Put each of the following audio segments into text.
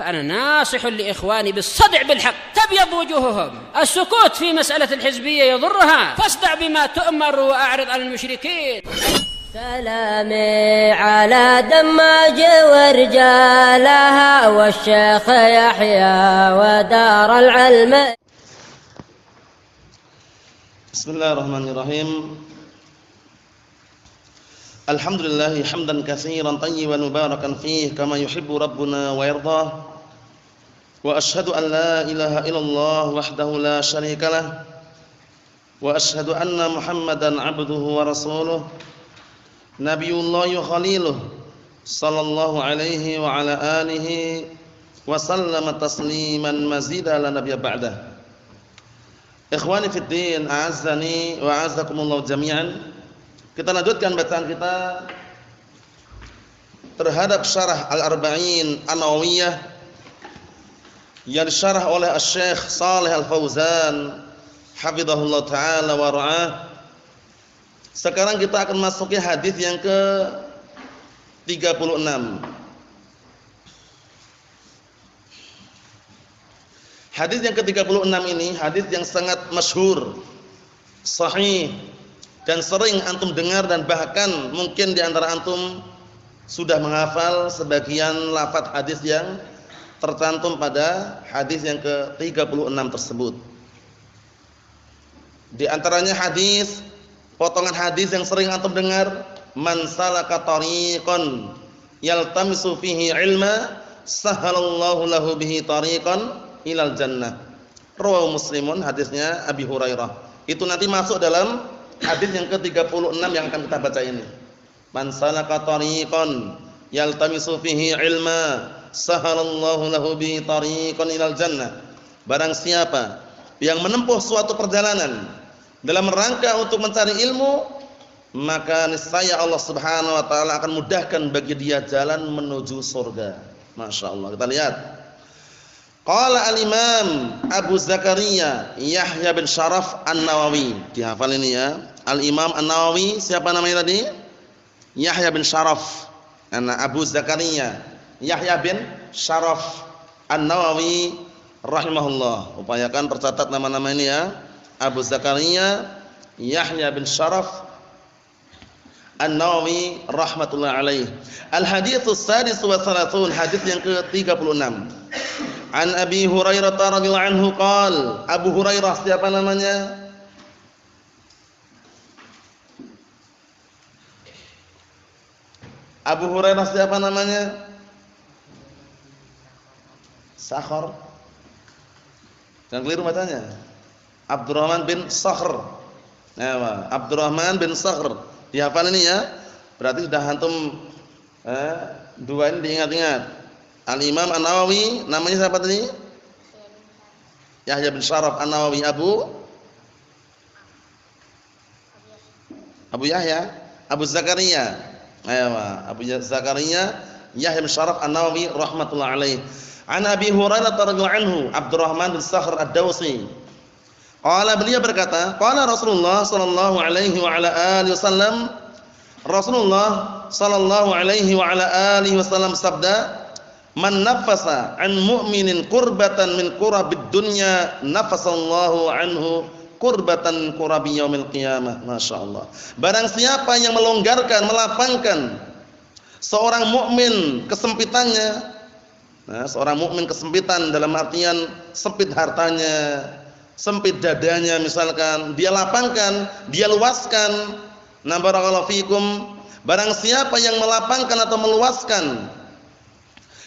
فأنا ناصح لإخواني بالصدع بالحق تبيض وجوههم. السكوت في مسألة الحزبية يضرها، فاصدع بما تؤمر وأعرض عن المشركين. سلامي على دماج ورجالها والشيخ يحيى ودار العلم. بسم الله الرحمن الرحيم. الحمد لله حمدا كثيرا طيبا مباركا فيه كما يحب ربنا ويرضاه. وأشهد أن لا إله إلا الله وحده لا شريك له. وأشهد أن محمدا عبده ورسوله نبي الله خليله صلى الله عليه وعلى آله وسلم تسليما مزيدا لا نبي بعده. Ikhwani fid din, a'azzani wa a'azzakumullah jami'an. Kita lanjutkan bacaan kita terhadap syarah Al-Arba'in An-Nawawiyah yang disyarah oleh Asy-Syaikh Shalih Al-Fauzan hafizahullah taala wa ra'ah. Sekarang kita akan masuki hadis yang ke-36. Hadis yang ke-36 ini hadis yang sangat masyhur, sahih, dan sering antum dengar, dan bahkan mungkin di antara antum sudah menghafal sebagian lafaz hadis yang tercantum pada hadis yang ke-36 tersebut. Di antaranya hadis, potongan hadis yang sering antum dengar, man salaka tariqan yaltamisu fihi ilma sahalallahu lahu bihi tariqan ilal jannah. Rawahu Muslimun, hadisnya Abi Hurairah. Itu nanti masuk dalam hadis yang ke-36 yang akan kita baca ini. Man salaka tariqan yaltamisu fihi ilma sahalallahu lahu bihi tariqan ilal jannah. Barang siapa yang menempuh suatu perjalanan dalam rangka untuk mencari ilmu, maka niscaya Allah Subhanahu wa taala akan mudahkan bagi dia jalan menuju surga. Masyaallah. Kita lihat. Qala al-Imam Abu Zakaria Yahya bin Sharaf An-Nawawi. Dihafal ini ya. Al-Imam An-Nawawi, siapa namanya tadi? Yahya bin Sharaf. Abu Zakaria Yahya bin Sharaf An-Nawawi rahimahullah. Upayakan tercatat nama-nama ini ya. Abu Zakaria Yahya bin Sharaf An-Nawawi rahmatullah alaih. Al-haditsus sadis wa thalathun, hadis yang ke-36. An Abi Hurairah radhiyallahu anhu qala, Abu Hurairah siapa namanya? Abu Hurairah siapa namanya? Sakhar. Jangan keliru bacanya. Abdurrahman bin Sakhr. Nah, Abdurrahman bin Sakhr. Dihafal ini ya. Berarti sudah antum dua ini diingat-ingat. Al-Imam An-Nawawi namanya siapa tadi? Yahya bin Sharaf An-Nawawi. Abu Yahya, Abu Zakaria. Abu Zakaria Yahya bin Sharaf An-Nawawi rahmatullah alaih. An Abi Hurairah radhiyallahu anhu, Abdurrahman bin Sakhr Ad-Dawsi. Qala, beliau berkata, qala Rasulullah sallallahu alaihi wa ala alihi wasallam, Rasulullah sallallahu alaihi wa ala alihi wasallam sabda, man nafasa an mu'minin kurbatan min kurabid dunya nafasallahu anhu kurbatan kurabi yaumil qiyamah. Masyaallah. Barang siapa yang melonggarkan, melapangkan seorang mukmin kesempitannya, seorang mukmin kesempitan dalam artian sempit hartanya, sempit dadanya misalkan, dia lapangkan, dia luaskan. Na barakallahu fikum. Barang siapa yang melapangkan atau meluaskan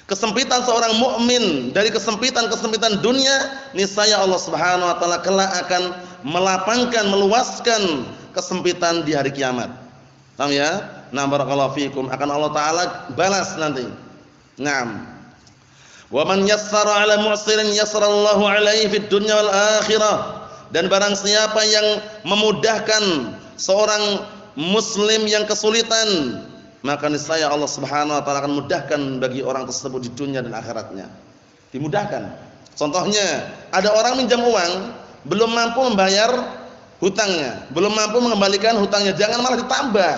kesempitan seorang mukmin dari kesempitan-kesempitan dunia, niscaya Allah Subhanahu wa taala kelak akan melapangkan, meluaskan kesempitan di hari kiamat. Paham ya? Na barakallahu fikum, akan Allah taala balas nanti. Naam. Wa man yassara 'ala mu'sirin yassarallahu 'alaihi fid dunya wal akhirah. Dan barang siapa yang memudahkan seorang muslim yang kesulitan, maka niscaya Allah Subhanahu wa taala akan mudahkan bagi orang tersebut di dunia dan akhiratnya. Dimudahkan. Contohnya, ada orang minjam uang, belum mampu membayar hutangnya, belum mampu mengembalikan hutangnya, jangan malah ditambah.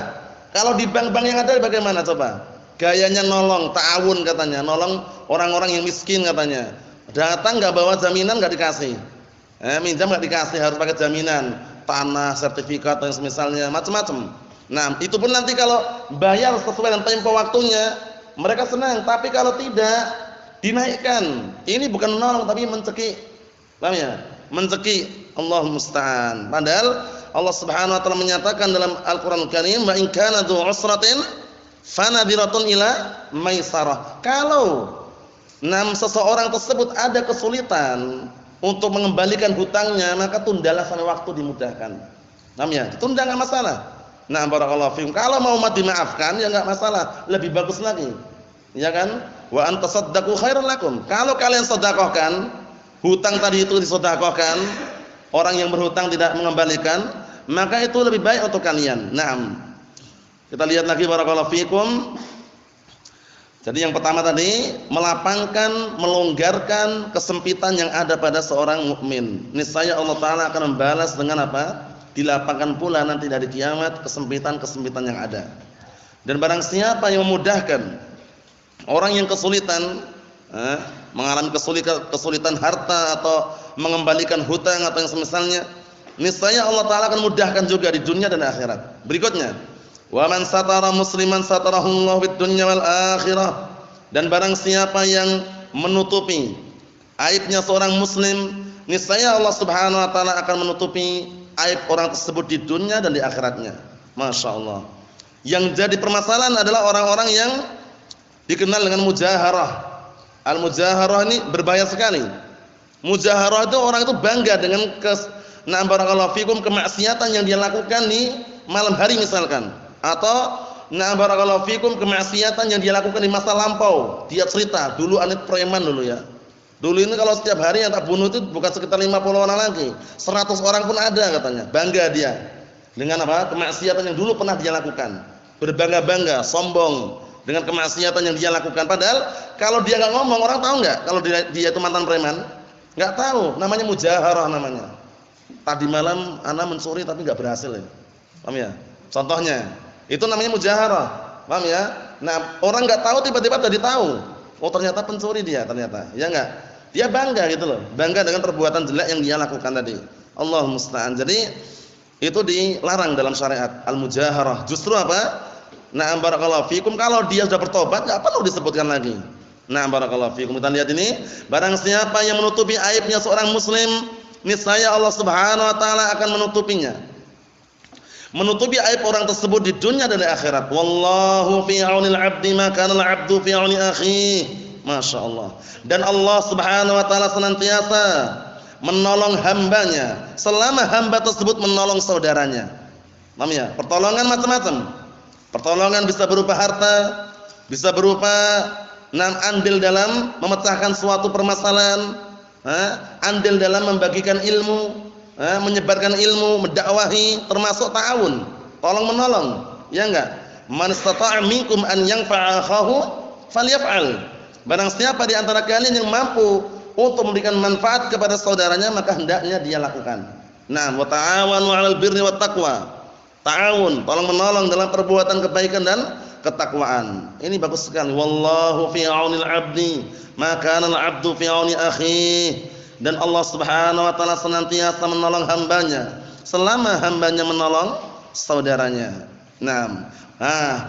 Kalau di bank-bank yang ada bagaimana coba? Gayanya nolong, ta'awun katanya, nolong orang-orang yang miskin katanya. Datang enggak bawa jaminan enggak dikasih. Minjam enggak dikasih, harus pakai jaminan, tanah, sertifikat dan semisalnya, macam-macam. Nah, itu pun nanti kalau bayar sesuai dengan tempo waktunya, mereka senang, tapi kalau tidak dinaikkan. Ini bukan menolong tapi mencekik. Paham ya? Mencekik. Allahumma musta'an. Padahal Allah Subhanahu wa taala menyatakan dalam Al-Qur'anul Karim, "Wa in kana dzu usratin fanadhiratun ila maisarah." Kalau seseorang tersebut ada kesulitan untuk mengembalikan hutangnya, maka tundalah sampai waktu dimudahkan. Paham ya? Ditunda enggak masalah. Nah, barakallahu fiikum. Kalau mau dimaafkan ya enggak masalah, lebih bagus lagi. Ya kan? Wa antasaddaqu khairul lakum. Kalau kalian sedekahkan, hutang tadi itu disedekahkan, orang yang berhutang tidak mengembalikan, maka itu lebih baik untuk kalian. Naam. Kita lihat lagi barakallahu fiikum. Jadi yang pertama tadi melapangkan, melonggarkan kesempitan yang ada pada seorang mukmin. Niscaya Allah taala akan membalas dengan apa? Dilapangkan pula nanti dari kiamat kesempitan-kesempitan yang ada. Dan barang siapa yang memudahkan orang yang kesulitan, mengalami kesulitan harta atau mengembalikan hutang atau yang semisalnya, niscaya Allah taala akan mudahkan juga di dunia dan akhirat. Berikutnya, wa man satara musliman satarahullahu fid dunya wal akhirah. Dan barang siapa yang menutupi aibnya seorang muslim, niscaya Allah Subhanahu wa taala akan menutupi aib orang tersebut di dunia dan di akhiratnya. Masya Allah. Yang jadi permasalahan adalah orang-orang yang dikenal dengan mujaharah. Al-mujaharah ini berbahaya sekali. Mujaharah itu orang itu bangga dengan barakallahu fikum kemaksiatan yang dia lakukan di malam hari misalkan, atau barakallahu fikum kemaksiatan yang dia lakukan di masa lampau. Dia cerita, dulu aneh preman dulu ya. Dulu ini kalau setiap hari yang tak bunuh itu bukan sekitar 50 orang lagi, 100 orang pun ada katanya. Bangga dia dengan apa? Kemaksiatan yang dulu pernah dia lakukan. Berbangga-bangga, sombong dengan kemaksiatan yang dia lakukan. Padahal kalau dia enggak ngomong, orang tahu enggak kalau dia itu mantan preman? Enggak tahu, namanya mujaharah namanya. Tadi malam ana mencuri tapi enggak berhasil ya. Paham ya? Contohnya, itu namanya mujaharah. Paham ya? Nah, orang enggak tahu tiba-tiba jadi tahu. Oh, ternyata pencuri dia ternyata. Ya enggak? Dia bangga gitu loh. Bangga dengan perbuatan jelek yang dia lakukan tadi. Allahumma musta'an. Jadi itu dilarang dalam syariat al-mujaharah. Justru apa? Na'am barakallahu fikum, kalau dia sudah bertobat enggak perlu disebutkan lagi. Na'am barakallahu fikum. Kita lihat ini, barang siapa yang menutupi aibnya seorang muslim, niscaya Allah Subhanahu wa taala akan menutupinya. Menutupi aib orang tersebut di dunia dan di akhirat. Wallahu fi 'aunil 'abdi ma kana al-'abdu fi 'auni akhihi. Masya Allah. Dan Allah Subhanahu wa taala senantiasa menolong hambanya selama hamba tersebut menolong saudaranya. Paham ya? Pertolongan macam-macam. Pertolongan bisa berupa harta, bisa berupa andil dalam memecahkan suatu permasalahan, andil dalam membagikan ilmu, menyebarkan ilmu, mendakwahi, termasuk ta'awun, tolong menolong. Ya enggak? Man istata'a minkum an yanfa'a akhahu falyaf'al. Barang siapa di antara kalian yang mampu untuk memberikan manfaat kepada saudaranya, maka hendaknya dia lakukan. Nah, wa ta'awanu 'alal birri wat taqwa. Ta'awun, tolong menolong dalam perbuatan kebaikan dan ketakwaan. Ini bagus sekali. Wallahu fi 'aunil 'abdi ma kana al-'abdu fi 'auni akhihi. Dan Allah Subhanahu wa taala senantiasa menolong hambanya selama hambanya menolong saudaranya. Nah,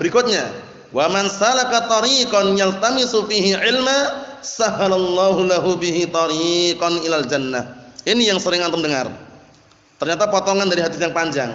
berikutnya, wa man salaka tariqan yaltamisu fihi ilma sahalallahu lahu bihi tariqan ilal jannah. Ini yang sering antum dengar. Ternyata potongan dari hadis yang panjang.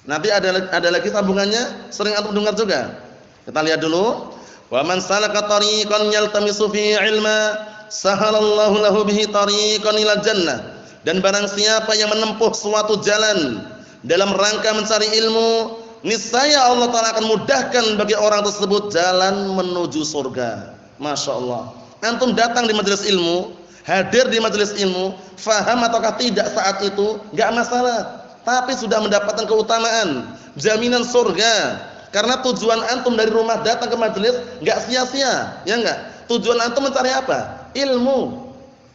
Nanti ada lagi sambungannya, sering antum dengar juga. Kita lihat dulu. Wa man salaka tariqan yaltamisu fihi ilma sahalallahu lahu bihi tariqan ilal jannah. Dan barang siapa yang menempuh suatu jalan dalam rangka mencari ilmu, niscaya Allah taala akan mudahkan bagi orang tersebut jalan menuju surga. Masya Allah. Antum datang di majelis ilmu, hadir di majelis ilmu, faham ataukah tidak saat itu, enggak masalah. Tapi sudah mendapatkan keutamaan, jaminan surga. Karena tujuan antum dari rumah datang ke majelis enggak sia-sia, ya enggak? Tujuan antum mencari apa? Ilmu.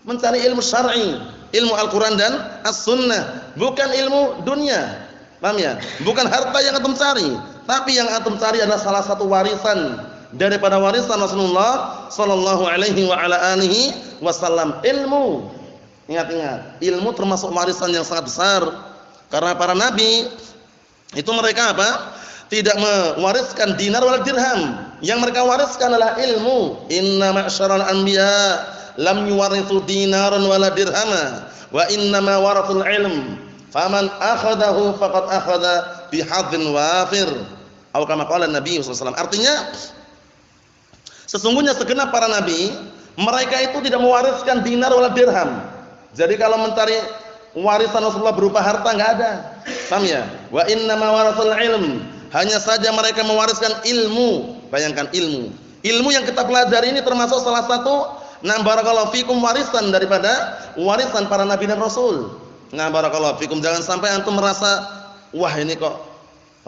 Mencari ilmu syar'i, ilmu Al-Qur'an dan As-Sunnah, bukan ilmu dunia. Paham ya? Bukan harta yang antum cari, tapi yang antum cari adalah salah satu warisan daripada warisan Rasulullah sallallahu alaihi wa ala alihi wasallam, ilmu. Ingat-ingat, ilmu termasuk warisan yang sangat besar. Karena para nabi itu mereka apa? Tidak mewariskan dinar wal dirham. Yang mereka wariskan adalah ilmu. Inna ma'syaral anbiya lam yuwarithu dinaran wala dirhama wa innama warathul ilm. Faman akhadahu faqad akhadha bihadzin wafir. Atau kama qala Nabi sallallahu alaihi wasallam. Artinya sesungguhnya segenap para nabi mereka itu tidak mewariskan dinar wala dirham. Jadi kalau mencari warisan Rasulullah berupa harta enggak ada. Paham ya? Wa innama warathul ilm. Hanya saja mereka mewariskan ilmu. Bayangkan ilmu. Ilmu yang kita pelajari ini termasuk salah satu barakallahu fikum warisan daripada warisan para nabi dan rasul. Barakallahu fikum, jangan sampai antum merasa wah ini kok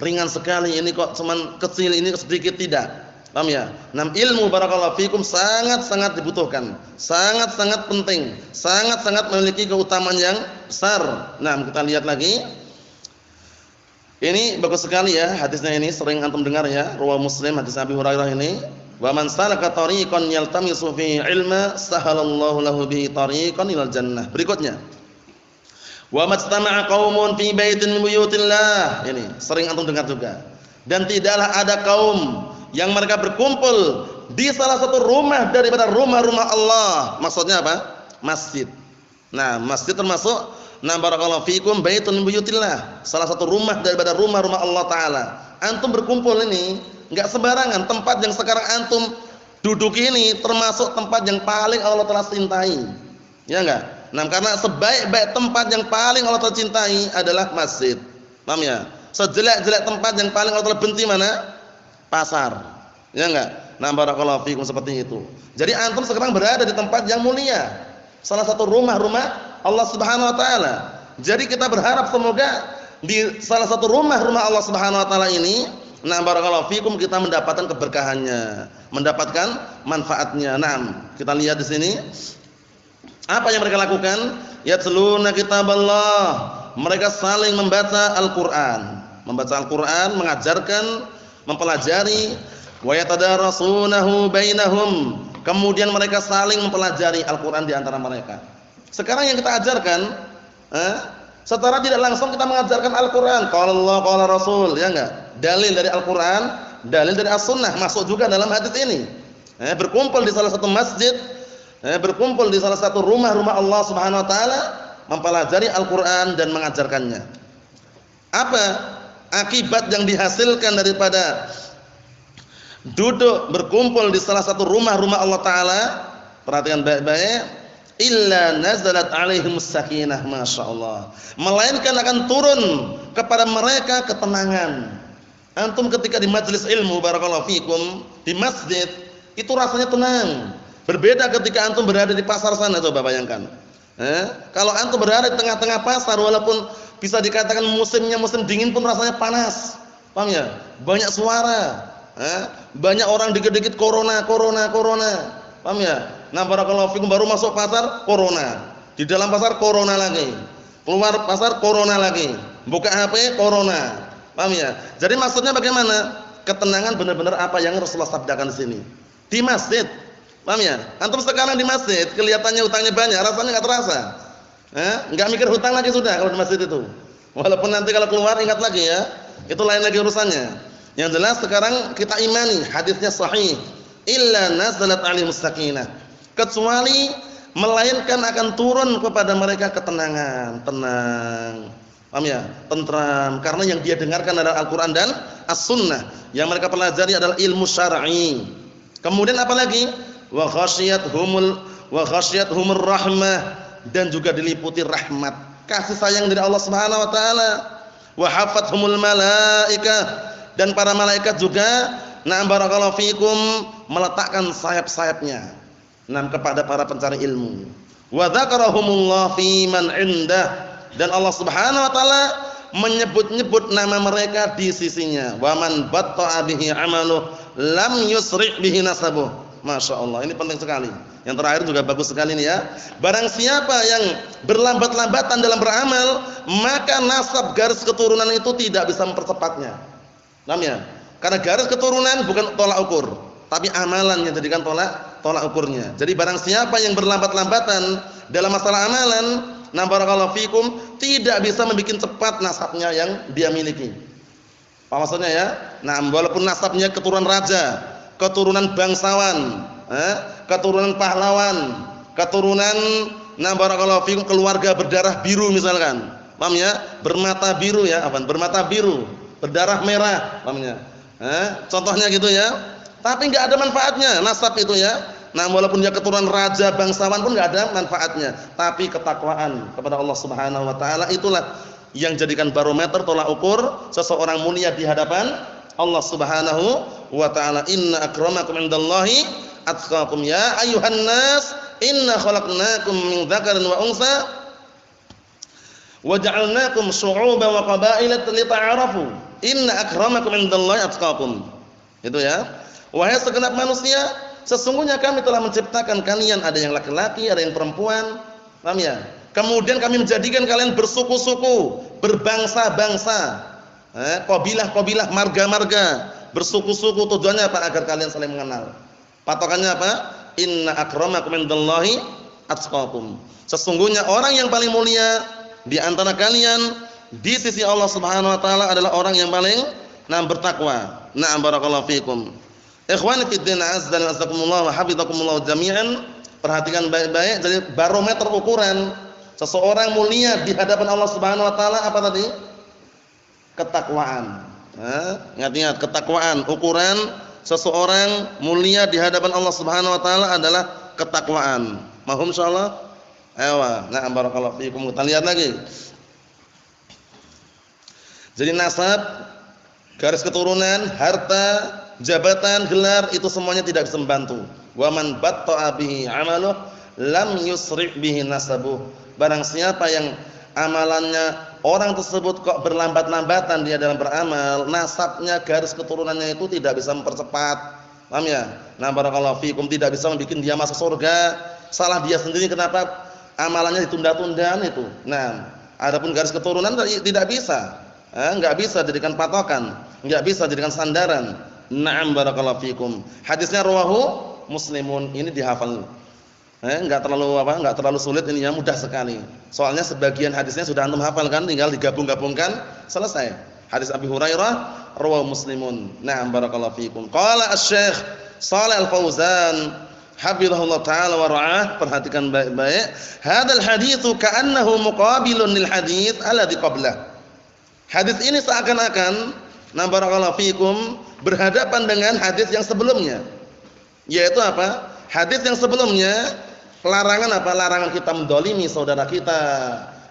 ringan sekali, ini kok cuman kecil, ini sedikit, tidak. Paham ya? Ilmu barakallahu fikum sangat-sangat dibutuhkan, sangat-sangat penting, sangat-sangat memiliki keutamaan yang besar. Kita lihat lagi. Ini bagus sekali ya hadisnya, ini sering antum dengar ya, riwayat Muslim hadis Abi Hurairah ini. Wa man salaka tariqan yaltamisu fihi ilma sahalallahu lahu bihi tariqan ilal jannah. Berikutnya. Wa majtama'a qaumun fi baitin min buyutillah. Ini sering antum dengar juga. Dan tidaklah ada kaum yang mereka berkumpul di salah satu rumah daripada rumah-rumah Allah. Maksudnya apa? Masjid. Masjid termasuk barakallahu fikum baitun min buyutillah, salah satu rumah daripada rumah-rumah Allah taala. Antum berkumpul ini enggak sembarangan. Tempat yang sekarang antum duduk ini termasuk tempat yang paling Allah Taala cintai. Ya enggak? Karena sebaik-baik tempat yang paling Allah Taala cintai adalah masjid. Paham ya? Sejelek-jelek tempat yang paling Allah Taala benci mana? Pasar. Ya enggak? Barakallahu fikum, seperti itu. Jadi antum sekarang berada di tempat yang mulia, salah satu rumah-rumah Allah Subhanahu wa taala. Jadi kita berharap semoga di salah satu rumah-rumah Allah Subhanahu wa taala ini, barakallahu fikum, kita mendapatkan keberkahannya, mendapatkan manfaatnya. Kita lihat di sini apa yang mereka lakukan? Yatluna kitaballah. Mereka saling membaca Al-Qur'an. Membaca Al-Qur'an, mengajarkan, mempelajari, wa yatadarasunahu bainahum. Kemudian mereka saling mempelajari Al-Qur'an di antara mereka. Sekarang yang kita ajarkan, secara tidak langsung kita mengajarkan Al-Qur'an. Qala Allah, qala Rasul, ya enggak? Dalil dari Al-Qur'an, dalil dari As-Sunnah masuk juga dalam hadis ini. Berkumpul di salah satu masjid, berkumpul di salah satu rumah-rumah Allah Subhanahu wa taala, mempelajari Al-Qur'an dan mengajarkannya. Apa akibat yang dihasilkan daripada duduk berkumpul di salah satu rumah-rumah Allah taala? Perhatikan baik-baik. Illa nazalat alaihimus sakinah, masyaallah, melainkan akan turun kepada mereka ketenangan. Antum ketika di majelis ilmu barakallahu fikum, di masjid, itu rasanya tenang. Berbeda ketika antum berada di pasar sana, coba bayangkan. Kalau antum berada di tengah-tengah pasar, walaupun bisa dikatakan musimnya musim dingin pun rasanya panas. Paham ya? Banyak suara, banyak orang dikit-dikit corona. Paham ya? Barakallahu fikum, baru masuk pasar corona, di dalam pasar corona lagi, keluar pasar corona lagi, buka HP corona. Paham ya? Jadi maksudnya bagaimana? Ketenangan benar-benar apa yang Rasulullah sabdakan di sini. Di masjid. Paham ya? Antum sekarang di masjid kelihatannya hutangnya banyak, rasanya enggak terasa. Enggak mikir hutang lagi sudah kalau di masjid itu. Walaupun nanti kalau keluar ingat lagi ya, itu lain lagi urusannya. Yang jelas sekarang kita imani hadisnya sahih. Illa nazalat alaihimus sakinah, kecuali melainkan akan turun kepada mereka ketenangan, tenang. Paham ya? Tentram, karena yang dia dengarkan adalah Al-Qur'an dan As-Sunnah. Yang mereka pelajari adalah ilmu syar'i. Kemudian apa lagi? Wa khasyiathumur rahmah, dan juga diliputi rahmat, kasih sayang dari Allah Subhanahu wa taala. Wa hafathumul malaikah, dan para malaikat juga barakallahu fikum meletakkan sayap-sayapnya kepada para pencari ilmu. Wa dzakarahumullah fi man indah, dan Allah Subhanahu wa taala menyebut-nyebut nama mereka di sisinya. Wa man batta'a bihi 'amaluh lam yusri' bihi nasabuh. Masyaallah, ini penting sekali. Yang terakhir juga bagus sekali ini ya. Barang siapa yang berlambat-lambatan dalam beramal, maka nasab garis keturunan itu tidak bisa mempercepatnya. Paham ya? Karena garis keturunan bukan tolak ukur, tapi amalan yang jadikan tolak ukurnya. Jadi barang siapa yang berlambat-lambatan dalam masalah amalan, na barakallahu fikum, tidak bisa membuat cepat nasabnya yang dia miliki. Apa maksudnya ya? Nah, walaupun nasabnya keturunan raja, keturunan bangsawan, keturunan pahlawan, keturunan na barakallahu fikum keluarga berdarah biru misalkan. Paham ya? Bermata biru ya, apa? Bermata biru, berdarah merah, paham ya? Contohnya gitu ya. Tapi enggak ada manfaatnya nasab itu ya. Nah, walaupun dia keturunan raja bangsawan pun enggak ada manfaatnya. Tapi ketakwaan kepada Allah Subhanahu wa taala itulah yang jadikan barometer tolak ukur seseorang mulia di hadapan Allah Subhanahu wa taala. Inna akramakum indallahi atqakum ya ayuhan nas inna khalaqnakum min dzakarin wa unsa wa ja'alnakum syu'uban wa qabaila lita'arafu. Inna akramakum indallahi atqakum. Itu ya. Wahai segenap manusia, sesungguhnya kami telah menciptakan kalian, ada yang laki-laki, ada yang perempuan. Paham ya? Kemudian kami menjadikan kalian bersuku-suku, berbangsa-bangsa, qabilah-qabilah, marga-marga, bersuku-suku. Tujuannya apa? Agar kalian saling mengenal. Patokannya apa? Inna akramakum indallahi atqakum. Sesungguhnya orang yang paling mulia di antara kalian di sisi Allah Subhanahu wa taala adalah orang yang paling bertakwa. Na'am barakallahu fikum. Ikhwani fid din azza wa jazakumullah wa hafizakumullah jami'an. Perhatikan baik-baik, jadi barometer ukuran seseorang mulia di hadapan Allah Subhanahu wa taala apa tadi? Ketakwaan. Ingat-ingat, ketakwaan. Ukuran seseorang mulia di hadapan Allah Subhanahu wa taala adalah ketakwaan. Mahum insyaallah? Ayo, na'am barakallahu fikum. Kita lihat lagi. Jadi nasab, garis keturunan, harta, jabatan, gelar, itu semuanya tidak bisa membantu. Wa man batta'a bihi 'amaluh lam yusri' bihi nasabuh. Barang siapa yang amalannya orang tersebut kok berlambat-lambatan dia dalam beramal, nasabnya, garis keturunannya itu tidak bisa mempercepat. Paham ya? Nah, barakallahu fikum, tidak bisa membuat dia masuk surga. Salah dia sendiri kenapa amalannya ditunda-tunda itu. Nah, adapun garis keturunan tidak bisa. Enggak bisa jadikan patokan, enggak bisa jadikan sandaran. Na'am barakallahu fikum. Hadisnya rawahu Muslimun, ini dihafal. Enggak terlalu sulit, ini ya, mudah sekali. Soalnya sebagian hadisnya sudah antum hafal kan, tinggal digabung-gabungkan selesai. Hadis Abi Hurairah rawahu Muslimun. Na'am barakallahu fikum. Qala Asy-Syaikh Shalih Al-Fauzan hafizahullah taala wa ra'ah, perhatikan baik-baik. Hadzal haditsu ka'annahu muqabilun lil hadits alladzi qablah. Hadis ini seakan-akan barakallahu fikum berhadapan dengan hadis yang sebelumnya. Yaitu apa? Hadis yang sebelumnya larangan apa? Larangan kita mendolimi saudara kita,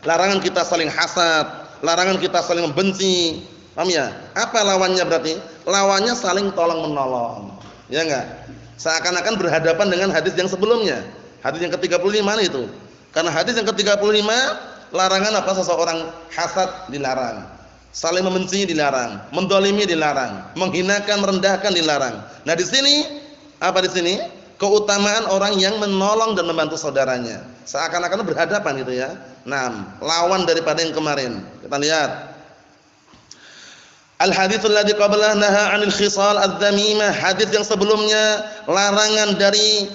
larangan kita saling hasad, larangan kita saling membenci. Paham ya? Apa lawannya berarti? Lawannya saling tolong menolong. Ya enggak? Seakan-akan berhadapan dengan hadis yang sebelumnya. Hadis yang ke-35 itu. Karena hadis yang ke-35 larangan apa? Seseorang hasad dilarang, saling membenci dilarang, mendolimi dilarang, menghinakan, merendahkan dilarang. Nah, di sini apa di sini? Keutamaan orang yang menolong dan membantu saudaranya. Seakan-akan berhadapan gitu ya. Nah, lawan daripada yang kemarin. Kita lihat. Al-haditsul ladzi qablahu naha 'anil khisal adz-dzamimah. Hadis yang sebelumnya larangan dari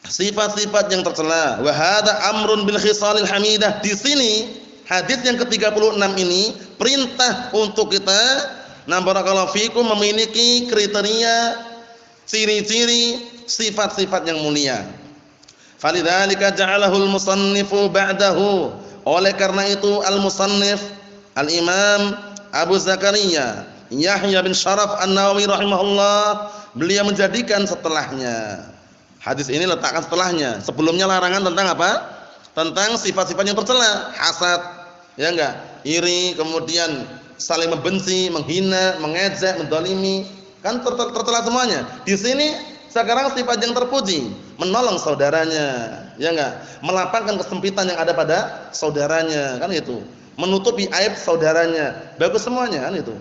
sifat-sifat yang tercela. Wa hadza amrun bil khisalil hamidah. Di sini hadis yang ke-36 ini perintah untuk kita barakallahu fikum memiliki kriteria, ciri-ciri, sifat-sifat yang mulia. Falidzalika ja'alahul musannifu ba'dahu. Oleh karena itu al-musannif al-Imam Abu Zakaria Yahya bin Syaraf An-Nawawi rahimahullah, beliau menjadikan setelahnya. Hadis ini letakkan setelahnya. Sebelumnya larangan tentang apa? Tentang sifat-sifat yang tercela, hasad, ya enggak? Iri, kemudian saling membenci, menghina, mengejek, mendolimi, kan tercela semuanya. Di sini sekarang sifat yang terpuji, menolong saudaranya, ya enggak? Melapangkan kesempitan yang ada pada saudaranya, kan itu. Menutupi aib saudaranya, bagus semuanya, kan itu.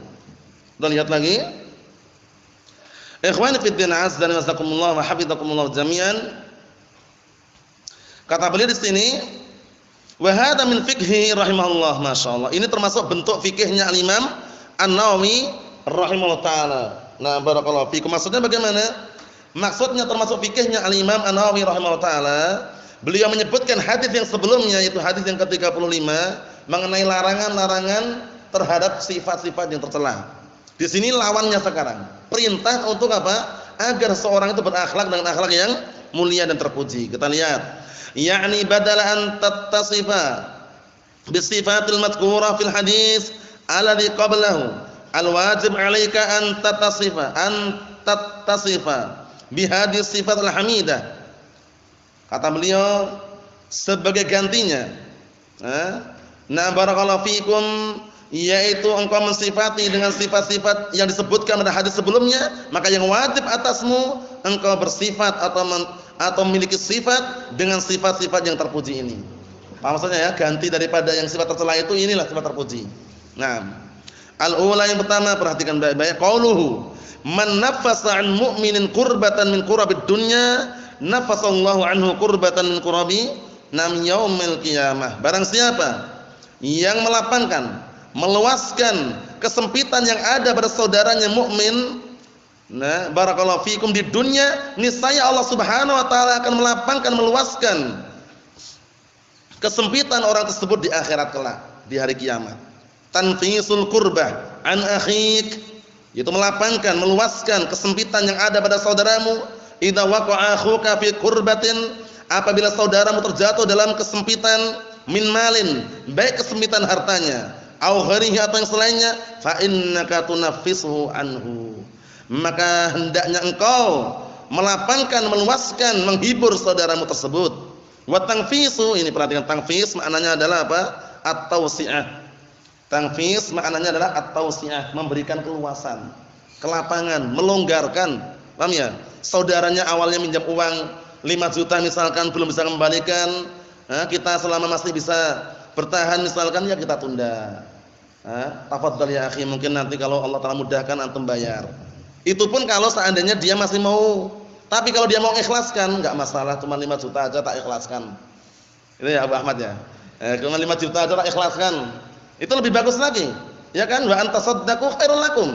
Kita lihat lagi. Ikhwani fid din azza wa jazakumullah wa hafizakumullah jami'an. Kata beliau di sini, wa hadza min fiqhi rahimahullah, masyaallah. Ini termasuk bentuk fikihnya al-Imam An-Nawawi rahimahullah taala. Nah, barakallahu fikum. Maksudnya bagaimana? Maksudnya termasuk fikihnya Al-Imam An-Nawawi rahimahullah taala, beliau menyebutkan hadis yang sebelumnya yaitu hadis yang ke-35 mengenai larangan-larangan terhadap sifat-sifat yang tercela. Di sini lawannya sekarang. Perintah untuk apa? Agar seorang itu berakhlak dengan akhlak yang mulia dan terpuji. Kita lihat. Ya'ni badala an tattasifa bisifatil madhkurah fil hadis alladhi qablahu al-wajib 'alaika an tattasifa bihadis sifat al-hamidah. Kata beliau sebagai gantinya, nah barakallahu fikum, yaitu engkau mensifati dengan sifat-sifat yang disebutkan pada hadis sebelumnya, maka yang wajib atasmu engkau bersifat atau memiliki sifat dengan sifat-sifat yang terpuji ini. Paham maksudnya ya? Ganti daripada yang sifat tercela itu, inilah sifat terpuji. Nah, al-ula yang pertama, perhatikan baik-baik, qauluhu man nafasa an mu'minin qurbatan min qurabid dunya nafasallahu anhu qurbatan min qurabi nam yaumil qiyamah. Barang siapa yang melapangkan, meluaskan kesempitan yang ada pada saudaranya mukmin, nah barakallahu fikum, di dunia, niscaya Allah Subhanahu wa taala akan melapangkan, meluaskan kesempitan orang tersebut di akhirat kelak, di hari kiamat. Tanfisul qurbah an akhik, yaitu melapangkan, meluaskan kesempitan yang ada pada saudaramu. Idza waqa'a akhuka fi qurbatin, apabila saudaramu terjatuh dalam kesempitan, min malin, baik kesempitan hartanya, au ghairihi atau yang selainnya, fa innaka tunaffisu anhu, maka hendaknya engkau melapangkan, meluaskan, menghibur saudaramu tersebut. Wa tanfisu, ini perhatikan, tanfis maknanya adalah apa? At-tausi'ah. Tanfis maknanya adalah at-tausi'ah, memberikan keluasan, kelapangan, melonggarkan. Paham ya? Saudaranya awalnya minjam uang 5 juta misalkan, belum bisa kembalikan, kita selama masih bisa bertahan misalkan, ya kita tunda. Tafadhal ya akhi, mungkin nanti kalau Allah Taala mudahkan antum bayar. Itu pun kalau seandainya dia masih mau. Tapi kalau dia mau ikhlaskan, enggak masalah, cuma 5 juta aja tak ikhlaskan. Itu ya Abu Ahmad ya. Cuma 5 juta aja tak ikhlaskan. Itu lebih bagus lagi. Ya kan? Wa antasaddaqu khairul lakum.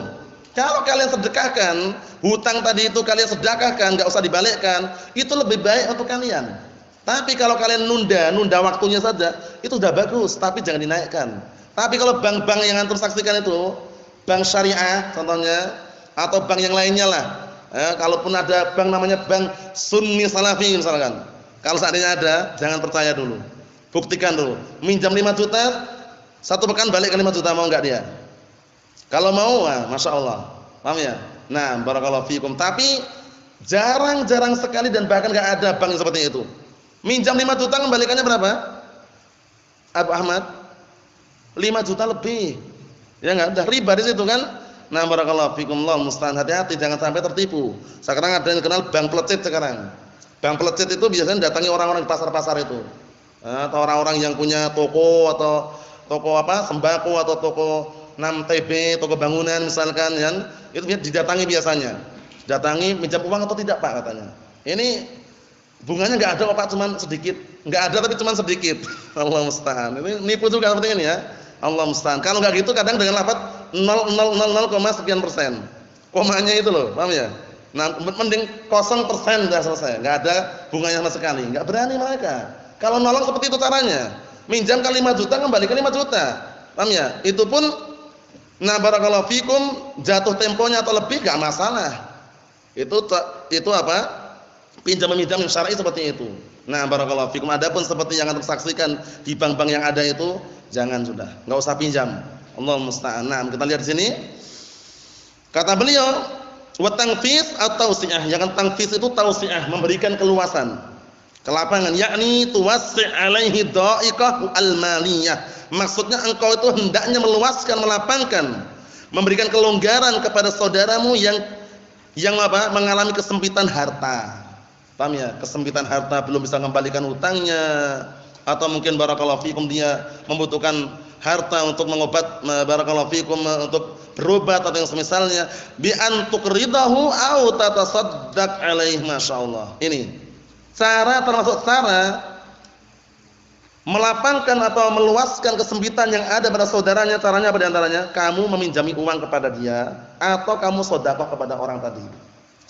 Kalau kalian sedekahkan, hutang tadi itu kalian sedekahkan, enggak usah dibalikkan, itu lebih baik untuk kalian. Tapi kalau kalian nunda waktunya saja, itu sudah bagus, tapi jangan dinaikkan. Tapi kalau bank-bank yang antum saksikan itu, bank syariah contohnya, atau bank yang lainnya lah. Kalaupun ada bank namanya bank Sunni Salafi misalkan, kalau seandainya ada, jangan percaya dulu. Buktikan dulu. Minjam 5 juta, 1 pekan balik ke 5 juta, mau enggak dia? Kalau mau, masya Allah, paham ya? Nah, barakallahu fikum. Tapi jarang-jarang sekali dan bahkan enggak ada bank yang seperti itu. Minjam 5 juta, kembalikannya berapa? Abu Ahmad, 5 juta lebih. Ya enggak? Udah riba di situ kan? Nah, barakallahu fikum, Allah musta'an, hati-hati jangan sampai tertipu. Sekarang ada yang kenal bank pelecit sekarang. Bank pelecit itu biasanya datangi orang-orang di pasar-pasar itu. Atau orang-orang yang punya toko atau toko apa? Sembako atau toko 6TB, toko bangunan misalkan, kan? Itu didatangi biasanya. Datangi minjam uang atau tidak, Pak, katanya. Ini bunganya enggak ada kok, Pak, cuman sedikit. Enggak ada tapi cuman sedikit. Allah musta'an. Ini nipu juga seperti ini ya. Allah musta'an. Kalau enggak gitu kadang dengan lafaz 0,000 sekian persen. Komanya itu loh, paham ya? Nah, mending 0% sudah selesai. Enggak ada bunganya sama sekali. Enggak berani mereka. Kalau nolong seperti itu caranya. Minjam kali 5 juta, kembalikan 5 juta. Paham ya? Itu pun nah barakallahu fikum, jatuh temponya atau lebih enggak masalah. Itu apa? Pinjam-meminjam yang syar'i seperti itu. Nah, barakallahu fikum. Adapun seperti yang antum saksikan di bank-bank yang ada itu, jangan sudah. Enggak usah pinjam. Allah musta'an. Nah, kita lihat di sini. Kata beliau, wa tanfis atau tausi'ah. Yang tanfis itu tausi'ah, memberikan keluasan, kelapangan, yakni tuwassi' alaihi dha'iqah al-maliyah. Maksudnya engkau itu hendaknya meluaskan, melapangkan, memberikan kelonggaran kepada saudaramu yang apa? Mengalami kesempitan harta. Paham ya? Kesempitan harta, belum bisa mengembalikan hutangnya, atau mungkin barakallahu fikum dia membutuhkan harta untuk mengobat, barakallahu fikum untuk berobat atau yang semisalnya, bi an tuqridahu au tatasaddaq alaihi, masyaallah. Ini cara, termasuk cara melapangkan atau meluaskan kesempitan yang ada pada saudaranya. Caranya apa diantaranya? Kamu meminjami uang kepada dia, atau kamu sedekah kepada orang tadi.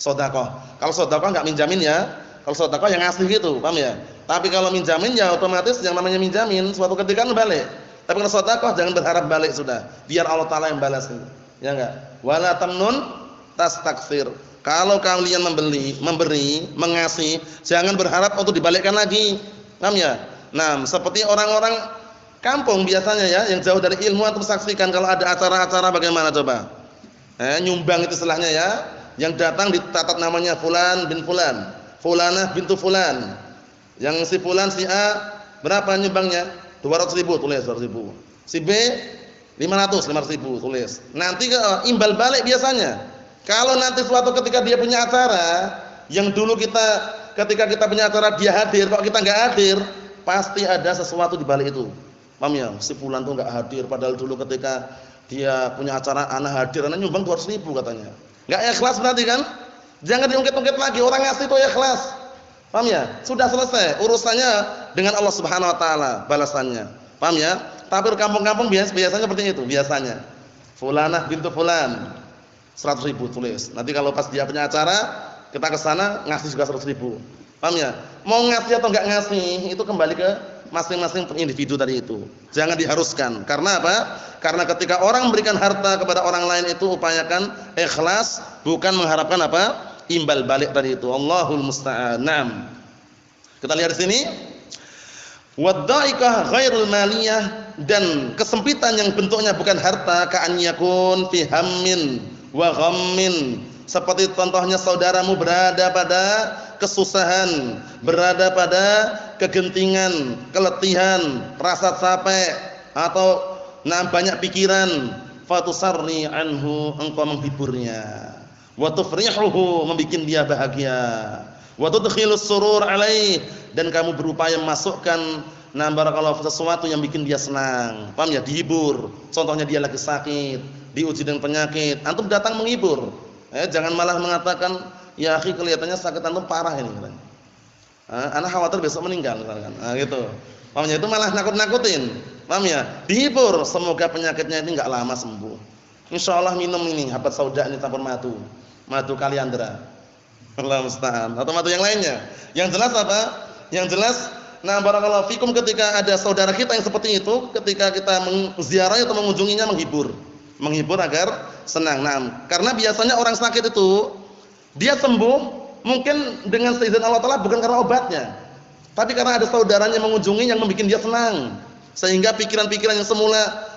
Sedekah. Kalau sedekah enggak minjamin ya. Kalau sedekah yang ngasih gitu, paham ya? Tapi kalau minjamin ya otomatis yang namanya minjamin suatu ketika balik. Tapi kalau sedekah jangan berharap balik sudah. Biar Allah Taala yang balas. Ya enggak? Wala tamnun tastaktsir. Kalau kalian memberi, mengasih, jangan berharap untuk dibalikkan lagi. Paham ya? Nah, seperti orang-orang kampung biasanya ya, yang jauh dari ilmu, antum saksikan kalau ada acara-acara bagaimana coba? Nyumbang itu istilahnya ya. Yang datang dicatat namanya fulan bin fulan, fulanah bintu fulan. Yang si fulan si A berapa nyumbangnya? 200.000 tulis 200.000. Si B 500.000 tulis. Nanti imbal balik biasanya. Kalau nanti suatu ketika dia punya acara, yang dulu ketika kita punya acara dia hadir, kok kita enggak hadir, pasti ada sesuatu di balik itu. Paham ya? Si fulan tuh enggak hadir padahal dulu ketika dia punya acara ana hadir, ana nyumbang 200.000 katanya. Enggak ikhlas berarti kan? Jangan diungkit-ungkit lagi, orang ngasih itu ikhlas. Paham ya? Sudah selesai urusannya dengan Allah Subhanahu wa taala balasannya. Paham ya? Tapi di kampung-kampung biasanya seperti itu, biasanya. Fulanah bintu fulan 100.000 tulis. Nanti kalau pas dia punya acara, kita ke sana ngasih juga 100.000. Paham ya? Mau ngasih atau enggak ngasih itu kembali ke masing-masing individu tadi itu. Jangan diharuskan. Karena apa? Karena ketika orang memberikan harta kepada orang lain itu upayakan ikhlas, bukan mengharapkan apa? Imbal balik tadi itu. Allahul musta'an. Naam. Kita lihat di sini. Waddaikah ghairul maliyah, dan kesempitan yang bentuknya bukan harta, ka'an yakun fi hammin wa ghammin. Seperti contohnya saudaramu berada pada kesusahan, berada pada kegentingan, keletihan, rasa capek, atau banyak pikiran, fatusarri anhu, engkau menghiburnya, wa tufrihuhu, membikin dia bahagia, wa tudkhilus surur alaih, dan kamu berupaya memasukkan barakallahu sesuatu yang bikin dia senang. Paham ya? Dihibur. Contohnya dia lagi sakit, diuji dengan penyakit, antum datang menghibur. Jangan malah mengatakan, ya akhi kelihatannya sakit antum parah ini katanya. Anak khawatir besok meninggal misalkan. Gitu. Paham ya? Itu malah nakut-nakutin. Paham ya? Dihibur, semoga penyakitnya ini enggak lama sembuh. Insyaallah minum ini habat sauda ini campur madu. Madu kaliandra. Allah musta'an. Atau madu yang lainnya. Yang jelas apa? Yang jelas barakallahu fikum, ketika ada saudara kita yang seperti itu, ketika kita menziarahi atau mengunjunginya, menghibur agar senang. Karena biasanya orang sakit itu dia sembuh mungkin dengan seizin Allah Taala, bukan karena obatnya, tapi karena ada saudaranya mengunjungi yang membuat dia senang, sehingga pikiran-pikiran yang semula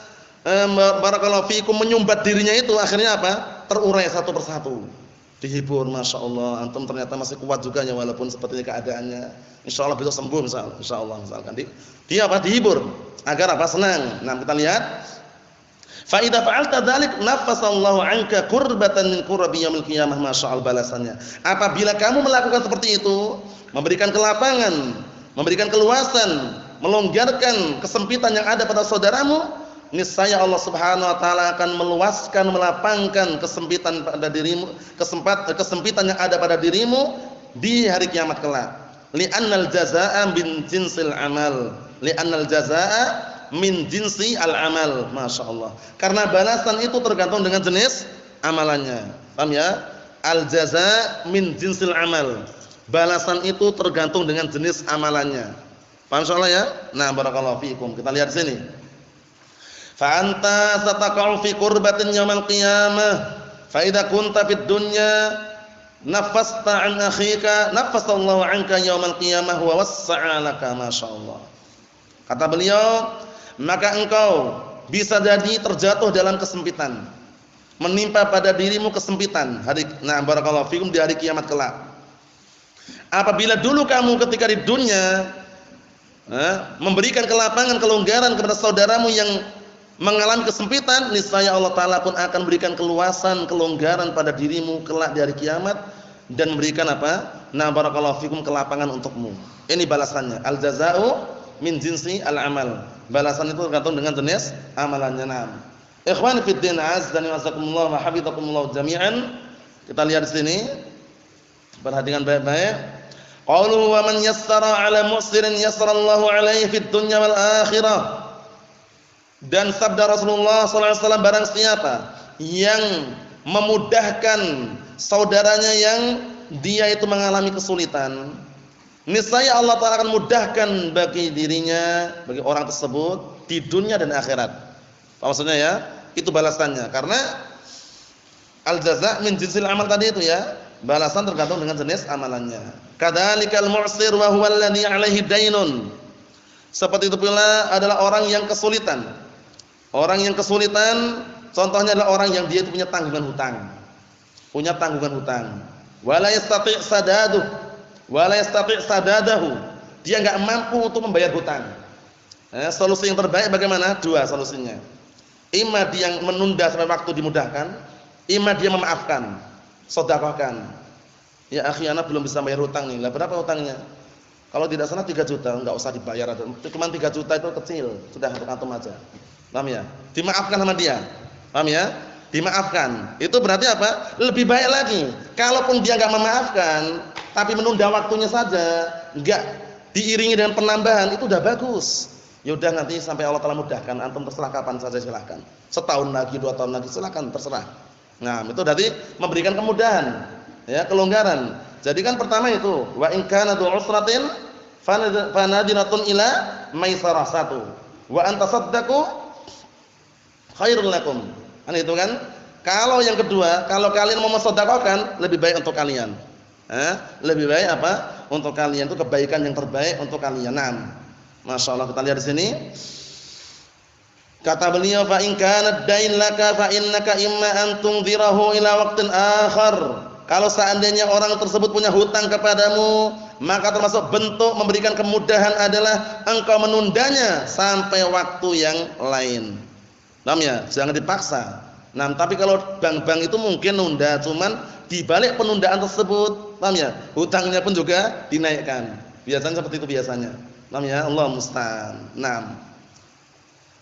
barakallahu fikum menyumbat dirinya itu akhirnya apa? Terurai satu persatu. Dihibur, masya Allah, antum ternyata masih kuat juga ya walaupun seperti keadaannya. Insya Allah besok sembuh insya Allah misalkan. Dia apa? Dihibur agar apa? Senang. Kita lihat. Fa idza fa'alta dzalik nafasallahu 'anka qurbatan min qurbi yaumil qiyamah, masya Allah balasannya. Apabila kamu melakukan seperti itu, memberikan kelapangan, memberikan keluasan, melonggarkan kesempitan yang ada pada saudaramu, niscaya Allah Subhanahu wa taala akan meluaskan, melapangkan kesempitan pada dirimu, kesempitan yang ada pada dirimu di hari kiamat kelak. Li'annal jazaa'a min jinsil amal. Li'annal jazaa'a min jinsi al-amal. Masyaallah. Karena balasan itu tergantung dengan jenis amalannya. Paham ya? Al-jazaa' min jinsil amal. Balasan itu tergantung dengan jenis amalannya. Paham insyaallah ya? Barakallahu fiikum. Kita lihat sini. Fa anta sataqa'u fi qurbatin yaumil qiyamah fa idza kunta fid dunya nafasta an akhika nafasallahu anka yaumil qiyamah wa wassa'a laka, masyaallah. Kata beliau, maka engkau bisa jadi terjatuh dalam kesempitan, menimpa pada dirimu kesempitan hari barakallahu fikum di hari kiamat kelak. Apabila dulu kamu ketika di dunia memberikan kelapangan, kelonggaran kepada saudaramu yang mengalami kesempitan, niscaya Allah Ta'ala pun akan berikan keluasan, kelonggaran pada dirimu kelak di hari kiamat, dan memberikan apa? Barakallahu fikum, kelapangan untukmu. Ini balasannya. Al-jaza'u min jinsi al-amal. Balasan itu tergantung dengan jenis amalannya. Ikhwani fid din, azdani wa azakumullah wa hafizakumullah jami'an. Kita lihat di sini. Perhatikan baik-baik. Qauluhu wa man yassara 'ala mu'sirin yassarallahu 'alaihi fid dunya wal akhirah. Dan sabda Rasulullah sallallahu alaihi wasallam, barang siapa yang memudahkan saudaranya yang dia itu mengalami kesulitan, niscaya Allah Ta'ala akan mudahkan bagi dirinya, bagi orang tersebut di dunia dan akhirat. Apa maksudnya ya? Itu balasannya. Karena al-jaza' min jinsil amal tadi itu ya, balasan tergantung dengan jenis amalannya. Kadzalikal mu'sir wa huwa alladhi 'alaihi dainun. Seperti itu pula adalah orang yang kesulitan. Orang yang kesulitan contohnya adalah orang yang dia itu punya tanggungan hutang. Punya tanggungan hutang. Wala yastati' sadaduh, wala yastati' sadadahu. Dia enggak mampu untuk membayar hutang. Solusi yang terbaik bagaimana? Dua solusinya. Ima dia yang menunda sampai waktu dimudahkan, ima dia memaafkan, sedekahkan. Ya akhi, ana belum bisa bayar hutang nih. Lah berapa hutangnya? Kalau tidak salah 3 juta, enggak usah dibayar. Cuma 3 juta itu kecil, sudah untuk antum aja. Paham ya? Dimaafkan sama dia. Paham ya? Dimaafkan. Itu berarti apa? Lebih baik lagi. Kalaupun dia enggak memaafkan, tapi menunda waktunya saja, enggak diiringi dengan penambahan, itu udah bagus. Ya udah nanti sampai Allah Taala mudahkan, antum terserah kapan saja silakan. Setahun lagi, 2 tahun lagi silakan, terserah. Nah, itu berarti memberikan kemudahan, ya, kelonggaran. Jadi kan pertama itu, wa in kana du usratin fanadiratun ila maisarah, satu. Wa antasaddaqu khairul lakum. Kan itu kan? Kalau yang kedua, kalau kalian mau mensedekahkan, lebih baik untuk kalian. Lebih baik apa? Untuk kalian, itu kebaikan yang terbaik untuk kalian. Nah, Masya Allah, kita lihat di sini. Kata beliau, fa in kana dain laka fa innaka imma an tunzirahu ila waqtin akhar. Kalau seandainya orang tersebut punya hutang kepadamu, maka termasuk bentuk memberikan kemudahan adalah engkau menundanya sampai waktu yang lain. Paham ya? Jangan dipaksa. Nah, tapi kalau bank-bank itu mungkin nunda, cuman di balik penundaan tersebut, paham ya? Hutangnya pun juga dinaikkan. Biasanya seperti itu biasanya. Paham ya? Allah musta'an. Naam.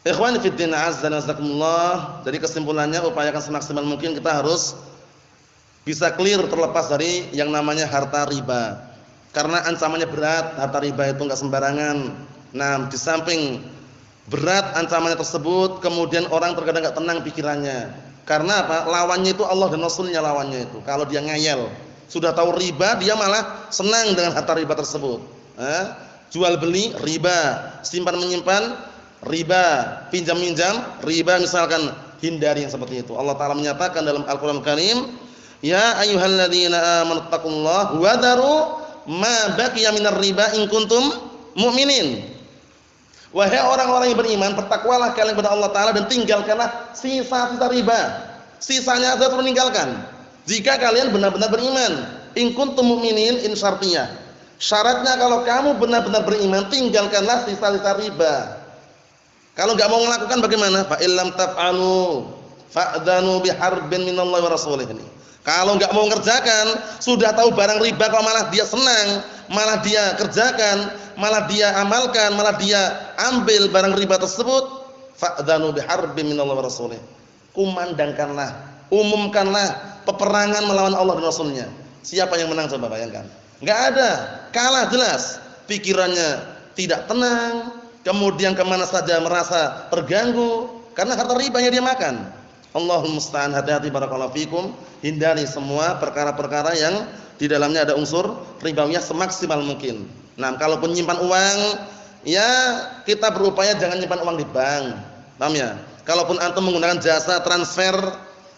Ikhwani fid din, azza wa jazakumullah. Jadi kesimpulannya, upayakan semaksimal mungkin kita harus bisa clear terlepas dari yang namanya harta riba. Karena ancamannya berat, harta riba itu enggak sembarangan. Nah, di samping berat ancamannya tersebut, kemudian orang terkadang enggak tenang pikirannya. Karena apa? Lawannya itu Allah dan Rasulnya lawannya itu. Kalau dia ngeyel, sudah tahu riba, dia malah senang dengan harta riba tersebut. Jual beli riba, simpan menyimpan riba, pinjam minjam riba, misalkan hindari yang seperti itu. Allah Taala menyatakan dalam Al-Qur'an Karim, ya ayyuhalladzina amanu taqullaha wa daru ma baqiya minar riba in kuntum mu'minin. Wahai orang-orang yang beriman, bertakwalah kalian kepada Allah Taala dan tinggalkanlah sisa-sisa riba. Sisanya saja meninggalkan. Jika kalian benar-benar beriman, in kuntum mu'minin, in syartiyah. Syaratnya kalau kamu benar-benar beriman, tinggalkanlah sisa-sisa riba. Kalau enggak mau melakukan bagaimana? Fa illam taf'alu fa'dhanu biharbin minallahi wa rasulih. Kalau enggak mau mengerjakan, sudah tahu barang riba kok malah dia senang, malah dia kerjakan, malah dia amalkan, malah dia ambil barang riba tersebut, fa'dhanu biharbin minallahi wa rasulih. Kumandangkanlah, umumkanlah peperangan melawan Allah dan Rasulnya. Siapa yang menang coba bayangkan? Enggak ada, kalah jelas. Pikirannya tidak tenang, kemudian kemana saja merasa terganggu karena harta ribanya dia makan. Allahul musta'an. Hati-hati barakallahu fikum, hindari semua perkara-perkara yang di dalamnya ada unsur ribawiyah semaksimal mungkin. Nah, kalaupun nyimpan uang, ya kita berupaya jangan nyimpan uang di bank. Paham ya? Kalaupun antum menggunakan jasa transfer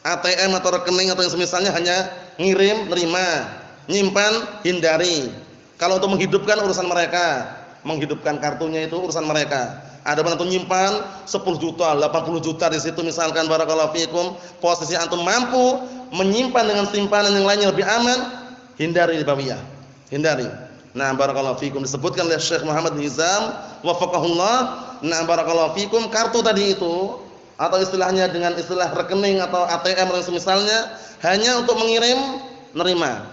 ATM atau rekening atau yang semisalnya, hanya ngirim, nerima, nyimpan, hindari. Kalau untuk menghidupkan urusan mereka, menghidupkan kartunya itu urusan mereka. Ada antum nyimpan 10 juta, 80 juta di situ misalkan, barakallahu fikum, posisi antum mampu menyimpan dengan simpanan yang lainnya lebih aman, hindari ribawiyah. Hindari. Nah, barakallahu fikum, disebutkan oleh Syekh Muhammad bin Hizam wafaqahullah. Nah, barakallahu fikum, kartu tadi itu atau istilahnya dengan istilah rekening atau ATM atau semisalnya, hanya untuk mengirim, nerima.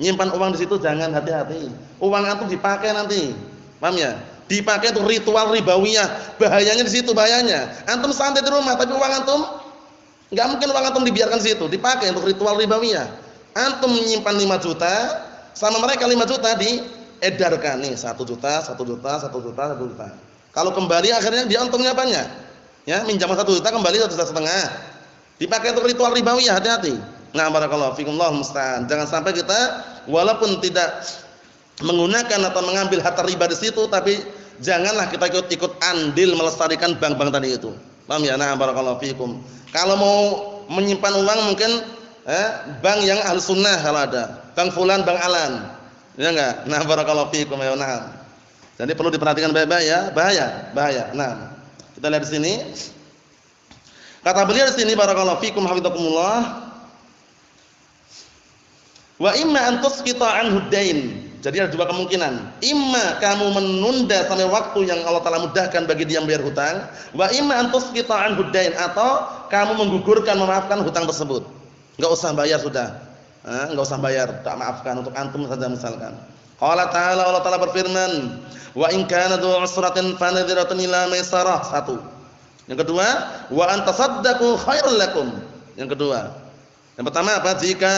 Nyimpan uang di situ jangan, hati-hati. Uang antum dipakai nanti. Paham ya? Dipakai untuk ritual ribawiyah. Bahayanya di situ, bahayanya. Antum santai di rumah, tapi uang antum enggak mungkin uang antum dibiarkan di situ, dipakai untuk ritual ribawiyah. Antum menyimpan 5 juta, sama mereka 5 juta diedarkan nih 1 juta, 1 juta, 1 juta, 1 juta. Kalau kembali akhirnya dia untungnya banyak. Ya, minjam 1 juta kembali 1,5 juta. Dipakai untuk ritual ribawi, hati-hati. Nah, barakallahu fikum, Allahu musta'an. Jangan sampai kita walaupun tidak menggunakan atau mengambil harta riba di situ, tapi janganlah kita ikut andil melestarikan bank-bank tadi itu. Paham ya? Nah, barakallahu fikum. Kalau mau menyimpan uang mungkin bank yang ahli sunnah kalau ada. Bank fulan, bank alan. Ya enggak? Nah, barakallahu fikum ya. Nah. Jadi perlu diperhatikan baik-baik ya, bahaya. Nah, kita lihat di sini. Kata beliau di sini barakallahu fikum hafizakumullah. Wa imma an tusqita anhu dain. Jadi ada 2 kemungkinan. Imma kamu menunda sampai waktu yang Allah Taala mudahkan bagi dia membayar hutang, wa imma an tusqita anhu dain, atau kamu menggugurkan, memaafkan hutang tersebut. Enggak usah bayar sudah. Enggak usah bayar, tak maafkan untuk antum saja misalkan. Qala ta'ala, Allah Ta'ala berfirman, wa in kana dzu usratin fa nadhiratun ila maisarah. 1. Yang kedua, wa an tasaddaqu khairul lakum. Yang kedua. Yang pertama apa? Jika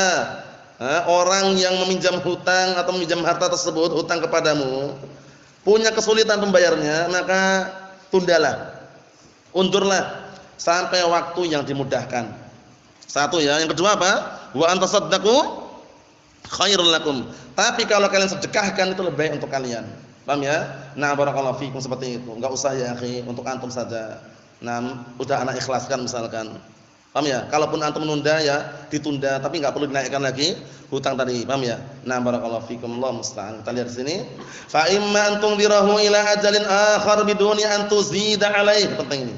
orang yang meminjam hutang atau meminjam harta tersebut, hutang kepadamu, punya kesulitan membayarnya, maka tundalah, undurlah sampai waktu yang dimudahkan. 1 ya. Yang kedua apa? Wa an tasaddaqu khairul lakum. Tapi kalau kalian sedekahkan itu lebih baik untuk kalian. Paham ya? Nah, barakallahu fikum, seperti itu. Enggak usah ya, akhi, untuk antum saja. Nah, udah anak ikhlaskan misalkan. Paham ya? Kalaupun antum menunda ya ditunda, tapi enggak perlu dinaikkan lagi hutang tadi. Paham ya? Nah, barakallahu fikum, Allah musta'an. Kita lihat di sini. Fa imma antum dirahu ila ajalin akhar biduni an tuzida alaih. Penting ini.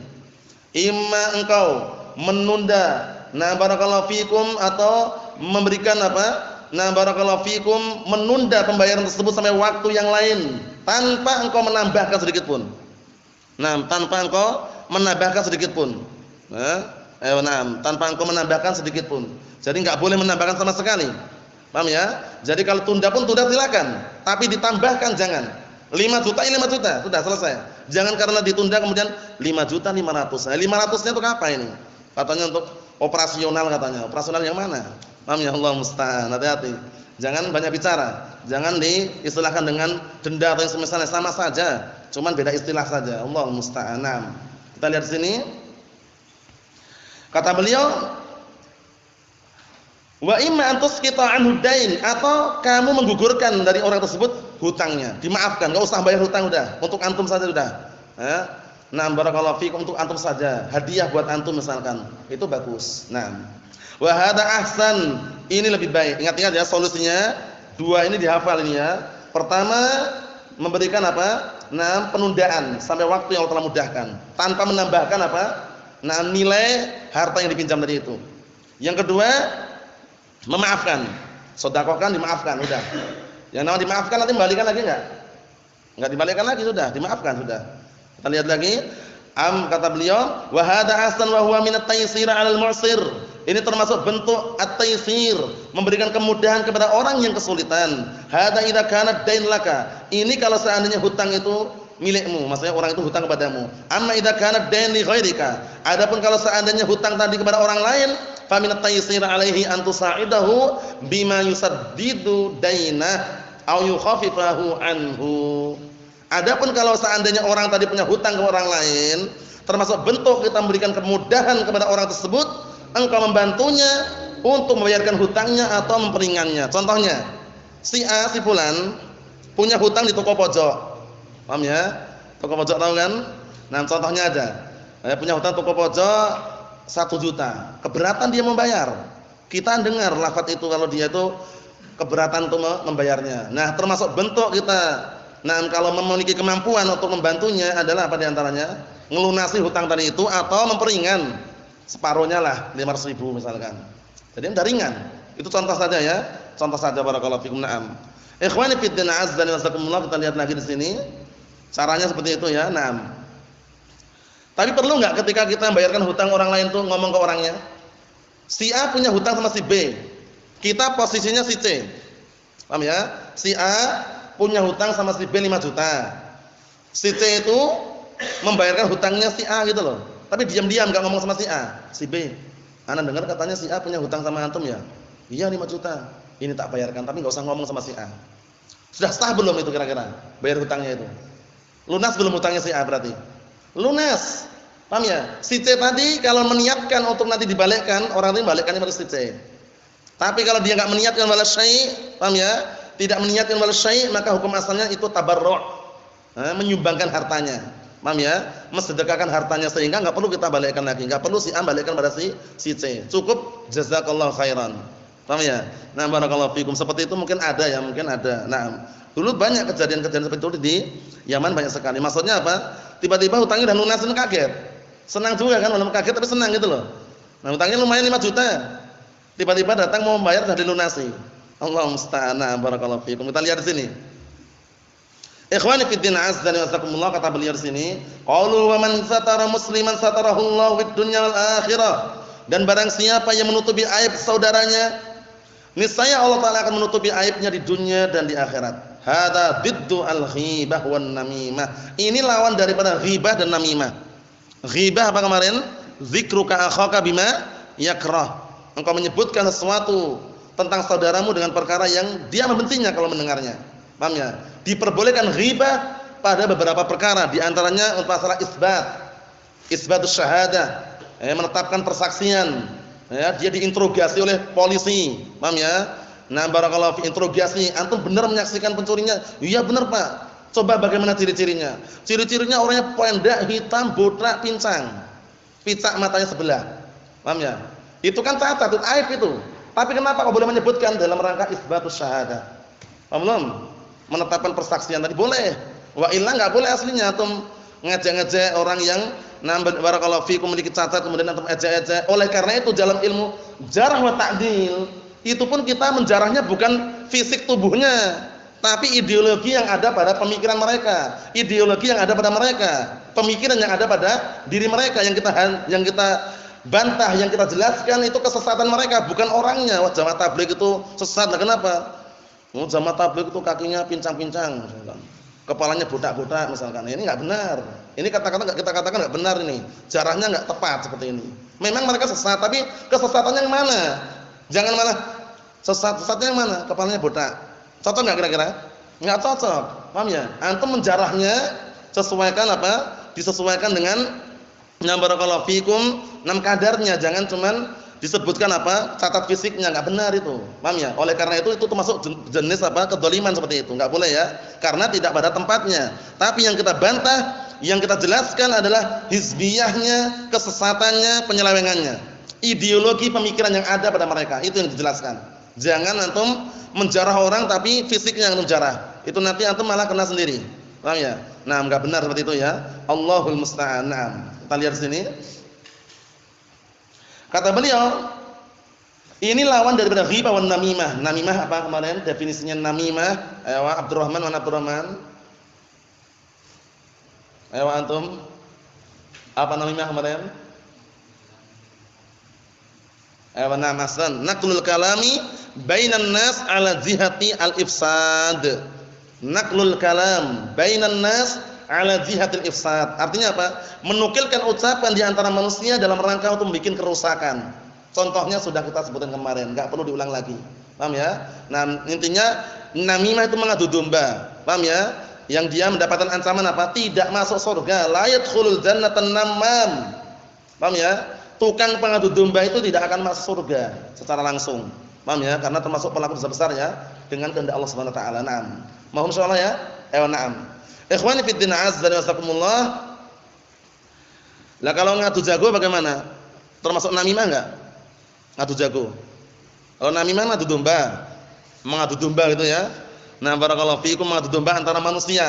Imma engkau menunda, nah barakallahu fikum, atau memberikan apa? Nah, barakallahu fikum, menunda pembayaran tersebut sampai waktu yang lain tanpa engkau menambahkan sedikit pun. Nah, tanpa engkau menambahkan sedikit pun. Tanpa engkau menambahkan sedikit pun. Jadi enggak boleh menambahkan sama sekali. Paham ya? Jadi kalau tunda pun tunda silakan, tapi ditambahkan jangan. 5 juta ini 5 juta, sudah selesai. Jangan karena ditunda kemudian 5 juta 500. Nah, 500-nya untuk apa ini? Katanya untuk operasional katanya. Operasional yang mana? Paham ya? Allah musta'an. Hati-hati. Jangan banyak bicara. Jangan diistilahkan dengan denda atau yang semisalnya, sama saja. Cuman beda istilah saja. Allah musta'an. Kita lihat di sini. Kata beliau, wa imma an tusqita anhu dain, atau kamu menggugurkan dari orang tersebut hutangnya, dimaafkan, enggak usah bayar hutang udah, untuk antum saja udah. Nah, barakallahu fikum, untuk antum saja, hadiah buat antum misalkan. Itu bagus. Nah, wa hadza ahsan, ini lebih baik. Ingat-ingat ya solusinya, 2 ini dihafal ini ya. Pertama, memberikan apa? Nah, penundaan sampai waktu yang Allah telah mudahkan, tanpa menambahkan apa? Nah, nilai harta yang dipinjam tadi itu. Yang kedua, memaafkan. Sedekahkan, dimaafkan, udah. Yang namanya dimaafkan nanti kembalikan lagi enggak? Enggak dibalikan lagi, sudah, dimaafkan sudah. Kita lihat lagi. Kata beliau, wa hadza ahsan wa huwa min at-taysir 'alal mu'sir. Ini termasuk bentuk at-taysir, memberikan kemudahan kepada orang yang kesulitan. Hadza idza kana dain laka. Ini kalau seandainya hutang itu milikmu, maksudnya orang itu hutang kepadamu. Amma idza kana dain li ghairika. Adapun kalau seandainya hutang tadi kepada orang lain, fa min at-taysir 'alaihi an tusa'idahu bima yusaddidu dainah aw yukhafifahu anhu. Adapun kalau seandainya orang tadi punya hutang ke orang lain, termasuk bentuk kita memberikan kemudahan kepada orang tersebut, engkau membantunya untuk membayarkan hutangnya atau memperingannya. Contohnya, si A, si fulan punya hutang di toko pojok. Paham ya? Toko pojok tahu kan? Nah, contohnya ada. Punya hutang toko pojok 1 juta. Keberatan dia membayar. Kita dengar lafaz itu kalau dia itu keberatan untuk membayarnya. Nah, termasuk bentuk kita, nah, kalau memiliki kemampuan untuk membantunya adalah apa diantaranya? Ngelunasi hutang tadi itu atau memperingan separuhnya lah, 500.000 misalkan. Jadi udah ringan. Itu contoh saja ya. Contoh saja, barakallahu fikum. Naam. Ikhwani fid din, azza wa jazakumullah. Kita lihat lagi di sini. Caranya seperti itu ya. Naam. Tapi perlu enggak ketika kita membayarkan hutang orang lain tuh ngomong ke orangnya? Si A punya hutang sama si B. Kita posisinya si C. Paham ya? Si A punya hutang sama si B 5 juta. Si C itu membayarkan hutangnya si A gitu loh. Tapi diam-diam enggak ngomong sama si A, si B. Ana dengar katanya si A punya hutang sama antum ya? Iya 5 juta. ini tak bayarkan, tapi enggak usah ngomong sama si A. Sudah sah belum itu kira-kira bayar hutangnya itu? Lunas belum hutangnya si A berarti? Lunas. Paham ya? Si C tadi kalau meniatkan untuk nanti dibalikkan, orang ini balikkannya pada si C. Tapi kalau dia enggak meniatkan wala syai', paham ya? Tidak meniatkan wala syai', maka hukum asalnya itu tabarru'. Menyumbangkan hartanya. Paham ya? Mensedekahkan hartanya sehingga enggak perlu kita balikkan lagi, enggak perlu si A balikkan pada si C. Cukup jazakallahu khairan. Paham ya? Nah, barakallahu fikum. Seperti itu mungkin ada ya, mungkin ada. Nah, dulu banyak kejadian-kejadian seperti itu di Yaman banyak sekali. Maksudnya apa? Tiba-tiba hutangnya udah lunas, kaget. Senang juga kan, walaupun kaget tapi senang gitu loh. Nah, hutangnya lumayan 5 juta. Tiba-tiba datang mau membayar sudah dilunasi. Allahu musta'an. Barakallahu fikum. Kita lihat di sini. Ikhwani fid din azza wa jazakumullah, kata beliau di sini, qaulu wa man satara musliman satarahullahu fid dunya wal akhirah. Dan barang siapa yang menutupi aib saudaranya, niscaya Allah Taala akan menutupi aibnya di dunia dan di akhirat. Hadza diddu al-ghibah wan namimah. Ini lawan daripada ghibah dan namimah. Ghibah apa kemarin? Dzikruka akhaka bima yakrah. Engkau menyebutkan sesuatu tentang saudaramu dengan perkara yang dia membencinya kalau mendengarnya. Paham ya? Diperbolehkan ghibah pada beberapa perkara, di antaranya untuk masalah isbatus syahadah, menetapkan persaksian. Ya, dia diinterogasi oleh polisi. Paham ya? Nah, barakallahu fi, interogasi, antum benar menyaksikan pencurinya? Iya benar, Pak. Coba bagaimana ciri-cirinya? Ciri-cirinya orangnya pendek, hitam, botak, pincang. Picak matanya sebelah. Paham ya? Itu kan cacat, itu aib itu. Tapi kenapa kau boleh menyebutkan dalam rangka isbatus syahadah? Paham belum? Menetapkan persaksian tadi boleh. Wa illa enggak boleh aslinya antum ngejek-ngejek orang yang barakallahu fikum memiliki cacat kemudian antum ejek-ejek. Oleh karena itu dalam ilmu jarah wa ta'dil, itu pun kita menjarahnya bukan fisik tubuhnya, tapi ideologi yang ada pada pemikiran mereka, ideologi yang ada pada mereka, pemikiran yang ada pada diri mereka, yang kita bantah, yang kita jelaskan itu kesesatan mereka, bukan orangnya. Wah, jamaah tabligh itu sesat. Lah kenapa? Oh, jamaah tabligh itu kakinya pincang-pincang misalkan. Kepalanya botak-botak misalkan. Ini enggak benar. Ini kata-kata kita katakan enggak benar ini. Jarahnya enggak tepat seperti ini. Memang mereka sesat, tapi kesesatannya yang mana? Jangan malah sesatnya yang mana? Kepalanya botak. Cocok enggak kira-kira? Enggak cocok. Paham ya? Antum menjarahnya sesuaikan apa? Disesuaikan dengan barakallahu fikum kadarnya. Jangan cuman disebutkan apa? Catat fisiknya, enggak benar itu. Paham ya? Oleh karena itu termasuk jenis apa? Kedzaliman seperti itu. Enggak boleh ya. Karena tidak pada tempatnya. Tapi yang kita bantah, yang kita jelaskan adalah hizbiyahnya, kesesatannya, penyelewengannya. Ideologi pemikiran yang ada pada mereka, itu yang dijelaskan. Jangan antum menjarah orang tapi fisiknya antum jarah. Itu nanti antum malah kena sendiri. Paham ya? Nah, enggak benar seperti itu ya. Allahul musta'an. Kita lihat sini. Kata beliau, ini lawan daripada ghibah wan namimah. Namimah apa kemarin definisinya namimah? Ayo Abdurrahman, mana Abdurrahman? Ayo antum. Apa namimah kemarin? Ayo namasan. Naqlul kalami bainan nas ala jihati al-ifsad. Naqlul kalam bainan nas ala jihatil ifsad. Artinya apa? Menukilkan ucapan di antara manusia dalam rangka untuk membuat kerusakan. Contohnya sudah kita sebutkan kemarin, enggak perlu diulang lagi. Paham ya? Nah, intinya namimah itu mengadu domba. Paham ya? Yang dia mendapatkan ancaman apa? Tidak masuk surga. La yadkhulul jannatan namam. Paham ya? Tukang pengadu domba itu tidak akan masuk surga secara langsung. Paham ya? Karena termasuk pelaku dosa besar ya, dengan kehendak Allah Subhanahu wa taala. Naam. Mohon insyaallah ya. Naam. Ikhwani fid din azza wa jazakumullah. Lah kalau ngadu jago bagaimana? Termasuk namimah enggak? Ngadu jago. Kalau namimah ngadu domba. Mengadu domba gitu ya. Nah, barakallahu fiikum, mengadu domba antara manusia.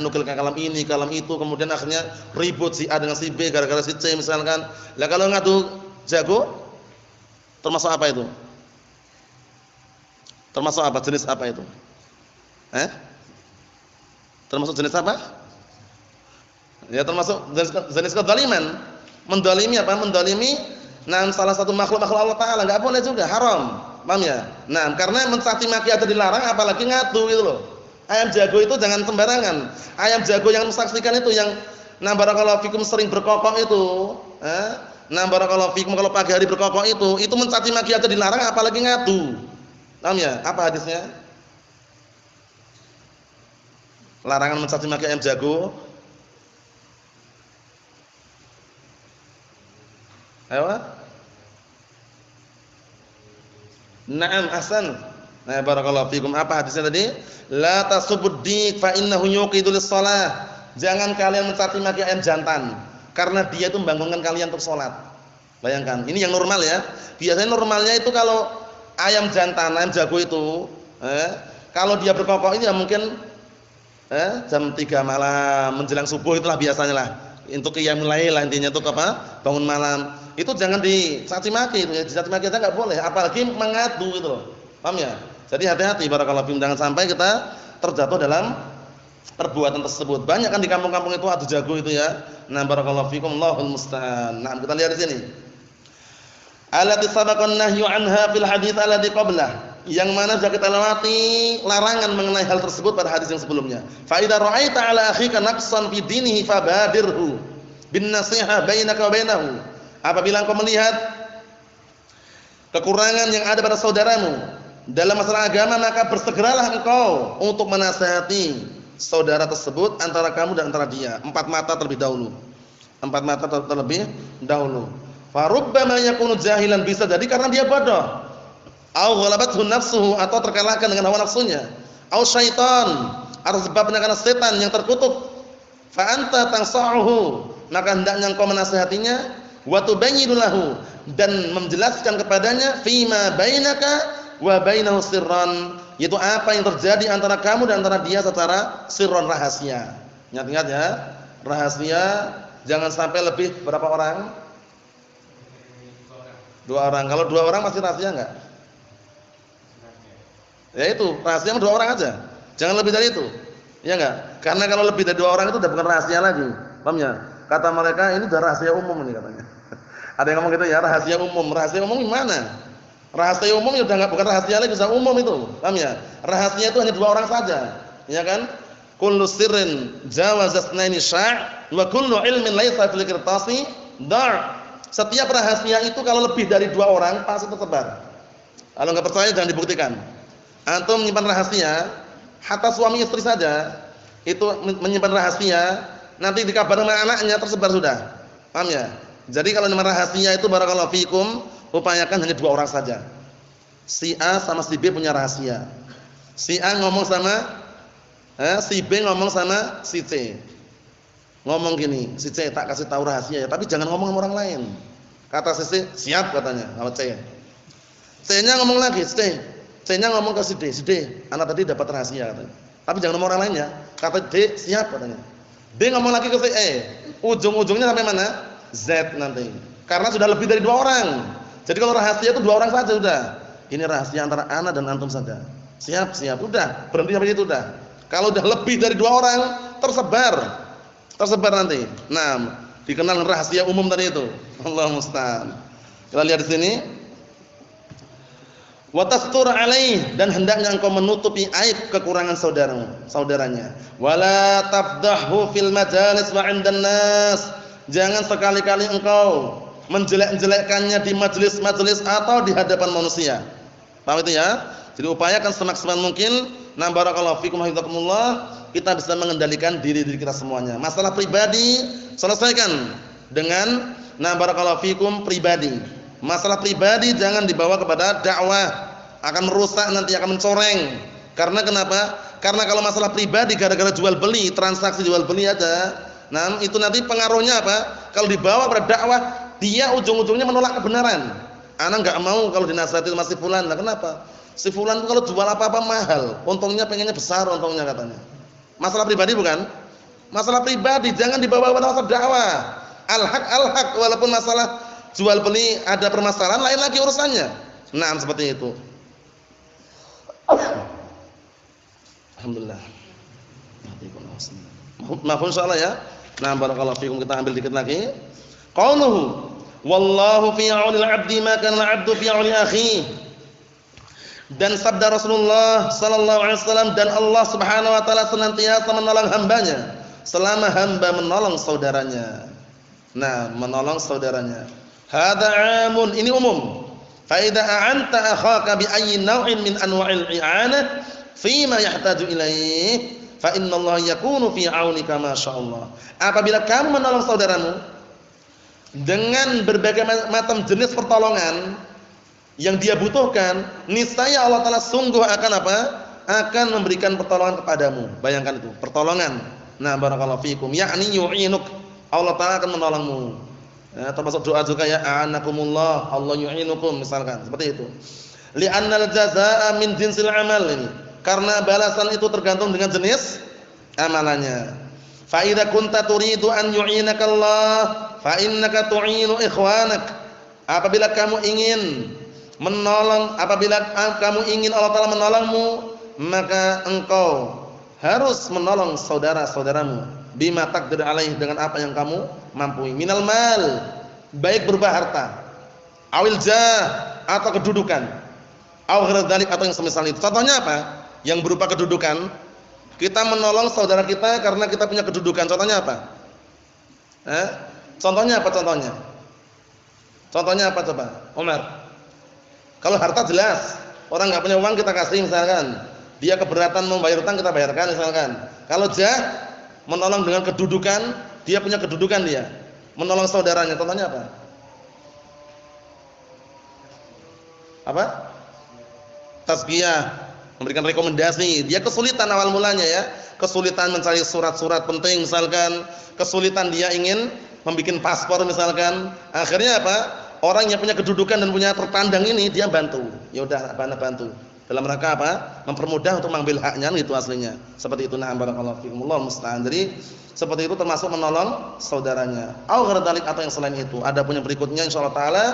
Nukilkan kalam ini, kalam itu, kemudian akhirnya ribut si A dengan si B gara-gara si C misalkan. Lah kalau ngadu jago termasuk apa itu? Termasuk apa? Jenis apa itu? Termasuk jenis apa? Ya termasuk jenis kedzaliman. Mendalimi apa? Mendalimi salah satu makhluk Allah Taala, enggak boleh juga, haram. Paham ya? Nah, karena mencaci maki atau dilarang, apalagi ngadu gitu loh. Ayam jago itu jangan sembarangan. Ayam jago yang mensaksikan itu yang barakallahu fikum sering berkokok itu, barakallahu fikum kalau pagi hari berkokok itu mencaci maki atau dilarang, apalagi ngadu. Paham ya? Apa hadisnya? Larangan mencaci maki ayam jago. Ayo. Naam, ahsan. Nah, barakallahu fikum. Apa hadisnya tadi? La tasubud dik fa innahu yuqidul shalah. Jangan kalian mencaci maki ayam jantan karena dia itu membangunkan kalian untuk salat. Bayangkan, ini yang normal ya. Biasanya normalnya itu kalau ayam jantan, ayam jago itu kalau dia berkokok ini ya mungkin jam 3 malam menjelang subuh, itulah biasanya lah. Untuk qiyamul lail lah intinya, untuk apa? Bangun malam. Itu jangan dicaci maki, itu ya. Dicaci maki aja enggak boleh, apalagi mengadu gitu loh. Paham ya? Jadi hati-hati barakallahu fikum, jangan sampai kita terjatuh dalam perbuatan tersebut. Banyak kan di kampung-kampung itu adu jago itu ya. Nah, barakallahu fikum, Allahul musta'an. Nah, kita lihat di sini. Allati sabaqan nahyu anha fil hadits alladhi qablah. Yang mana sudah kita lewati larangan mengenai hal tersebut pada hadis yang sebelumnya. Fa idza ra'aita 'ala akhika naqsan fi dinihi fabadirhu bin nasiha bainaka wa bainahu. Apabila engkau melihat kekurangan yang ada pada saudaramu dalam masalah agama, maka bersegeralah engkau untuk menasihati saudara tersebut antara kamu dan antara dia. 4 mata terlebih dahulu. 4 mata terlebih dahulu. Fa rubbama yakunu jahilan, bisa jadi karena dia bodoh. Au ghalabathu nafsuhu, atau terkalahkan dengan hawa nafsunya. Au syaitan, atau sebabnya karena setan yang terkutuk. Fa anta tansahu, maka hendaknya engkau menasihatinya, wa tubayyinu lahu, dan menjelaskan kepadanya fima bainaka wa bainahu sirran, yaitu apa yang terjadi antara kamu dan antara dia secara sirron, rahasia. Ingat-ingat ya, rahasia. Jangan sampai lebih berapa orang? 2 orang. Kalau 2 orang masih rahasia enggak? Ya itu, rahasia 2 orang aja. Jangan lebih dari itu. Ya enggak? Karena kalau lebih dari 2 orang itu udah bukan rahasia lagi. Paham ya? Kata mereka ini udah rahasia umum ini katanya. Ada yang ngomong gitu ya, rahasia umum. Rahasia umum gimana? Rahasia umum ya udah enggak, bukan rahasia lagi, sudah umum itu. Paham ya? Rahasia itu hanya 2 orang saja. Ya kan? Kullu sirrin jawaza tsnaini sya' wa kullu ilmin laisa fil qirtasi dar'. Setiap rahasia itu kalau lebih dari 2 orang pasti tersebar. Kalau enggak percaya jangan dibuktikan. Antum menyimpan rahasia, hatta suami istri saja itu menyimpan rahasia, nanti dikabarin sama anaknya tersebar sudah. Paham ya? Jadi kalau menyimpan rahasia itu barakallahu fikum, upayakan hanya 2 orang saja. Si A sama si B punya rahasia. Si A ngomong sama si B ngomong sama si C. Ngomong gini, si C, tak kasih tahu rahasia ya, tapi jangan ngomong sama orang lain. Kata si C, siap katanya sama C. C-nya ngomong lagi, C-nya ngomong ke si D, anak tadi dapat rahasia katanya. Tapi jangan ngomong orang lain ya. Kata D, siap katanya. D ngomong lagi ke si E. Ujung-ujungnya sampai mana? Z nanti. Karena sudah lebih dari 2 orang. Jadi kalau rahasia itu 2 orang saja sudah. Ini rahasia antara ana dan antum saja. Siap, udah. Berhenti sampai situ udah. Kalau udah lebih dari 2 orang, tersebar nanti. Nah, dikenal rahasia umum tadi itu. Allahu musta'an. Kita lihat di sini. Wa tastur alaih, dan hendaknya engkau menutupi aib kekurangan saudaranya. Wala tafdahu fil majalis wa 'indan nas. Jangan sekali-kali engkau menjelek-jelekkannya di majelis-majelis atau di hadapan manusia. Paham itu ya? Jadi upayakan semaksimal mungkin. Nah, barakallahu fikum hafizakumullah, kita bisa mengendalikan diri kita semuanya. Masalah pribadi selesaikan dengan barakallahu fikum pribadi. Masalah pribadi jangan dibawa kepada dakwah, akan merusak nanti, akan mencoreng. Karena kenapa? Karena kalau masalah pribadi gara-gara jual beli, transaksi jual beli aja, nah itu nanti pengaruhnya apa? Kalau dibawa pada dakwah, dia ujung-ujungnya menolak kebenaran. Anak enggak mau kalau dinasihati sama si fulan. Lah kenapa? Si fulan itu kalau jual apa-apa mahal, untungnya pengennya besar untungnya katanya. Masalah pribadi bukan? Masalah pribadi jangan dibawa pada masalah dakwah. Al-haq walaupun masalah jual beli ada permasalahan lain lagi urusannya. Nah, seperti itu. Alhamdulillah. Maaf insyaallah ya. Nah, barakallahu fikum, kita ambil dikit lagi. Qauluhu wallahu fi 'aunil 'abdi ma kana al-'abdu fi 'auni akhihi. Dan sabda Rasulullah sallallahu alaihi wasallam, dan Allah Subhanahu wa taala senantiasa menolong hambanya selama hamba menolong saudaranya. Nah, menolong saudaranya. Hadza 'amun, ini umum. Fa idza a'anta akhaka bi ayyi naw'in min anwa'il i'anah fi ma yahtaju ilaih, fa innallaha yakunu fi 'aunika masyaallah. Apabila kamu menolong saudaramu dengan berbagai macam jenis pertolongan yang dia butuhkan, niscaya Allah Ta'ala sungguh akan apa? Akan memberikan pertolongan kepadamu. Bayangkan itu, pertolongan. Nah, barakallahu fikum, yakni yu'inuk. Allah Ta'ala akan menolongmu. Ya, termasuk doa juga ya, a'anakumullah, Allah yu'inukum misalkan, seperti itu. Li'annal jazaa'a min jinsil amal ini. Karena balasan itu tergantung dengan jenis amalannya. Fa idza kunta turidu an yu'inakallah, fa innaka tu'inu ikhwanak. Apabila kamu ingin menolong, apabila kamu ingin Allah Ta'ala menolongmu, maka engkau harus menolong saudara-saudaramu bima taqdir alaih, dengan apa yang kamu mampu. Minal mal, baik berupa harta, awil jah, atau kedudukan, aw ghairu dzalik, atau yang semisal itu. Contohnya apa? Yang berupa kedudukan, kita menolong saudara kita karena kita punya kedudukan. Contohnya apa? Contohnya apa contohnya? Contohnya apa coba? Umar. Kalau harta jelas, orang nggak punya uang kita kasih misalkan, dia keberatan membayar utang kita bayarkan misalkan. Kalau jah, menolong dengan kedudukan, dia punya kedudukan, dia menolong saudaranya. Contohnya apa? Apa? Tazkiyah, memberikan rekomendasi. Dia kesulitan awal mulanya ya, kesulitan mencari surat-surat penting misalkan, kesulitan dia ingin membuat paspor misalkan. Akhirnya apa? Orang yang punya kedudukan dan punya terpandang ini dia bantu. Ya udah, bantu. Dalam rangka apa? Mempermudah untuk mengambil haknya, itu aslinya. Seperti itu. Nah, barakallahu fikum. Allahu musta'an. Jadi seperti itu termasuk menolong saudaranya. Au ghairu atau yang selain itu. Ada punya berikutnya insyaallah taala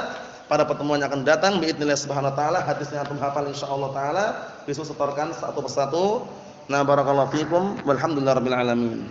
pada pertemuan yang akan datang biidznillah subhanahu wa taala. Hadisnya antum hafal insyaallah taala. Besok setorkan satu persatu. Nah, barakallahu fikum. Walhamdulillahirabbil alamin.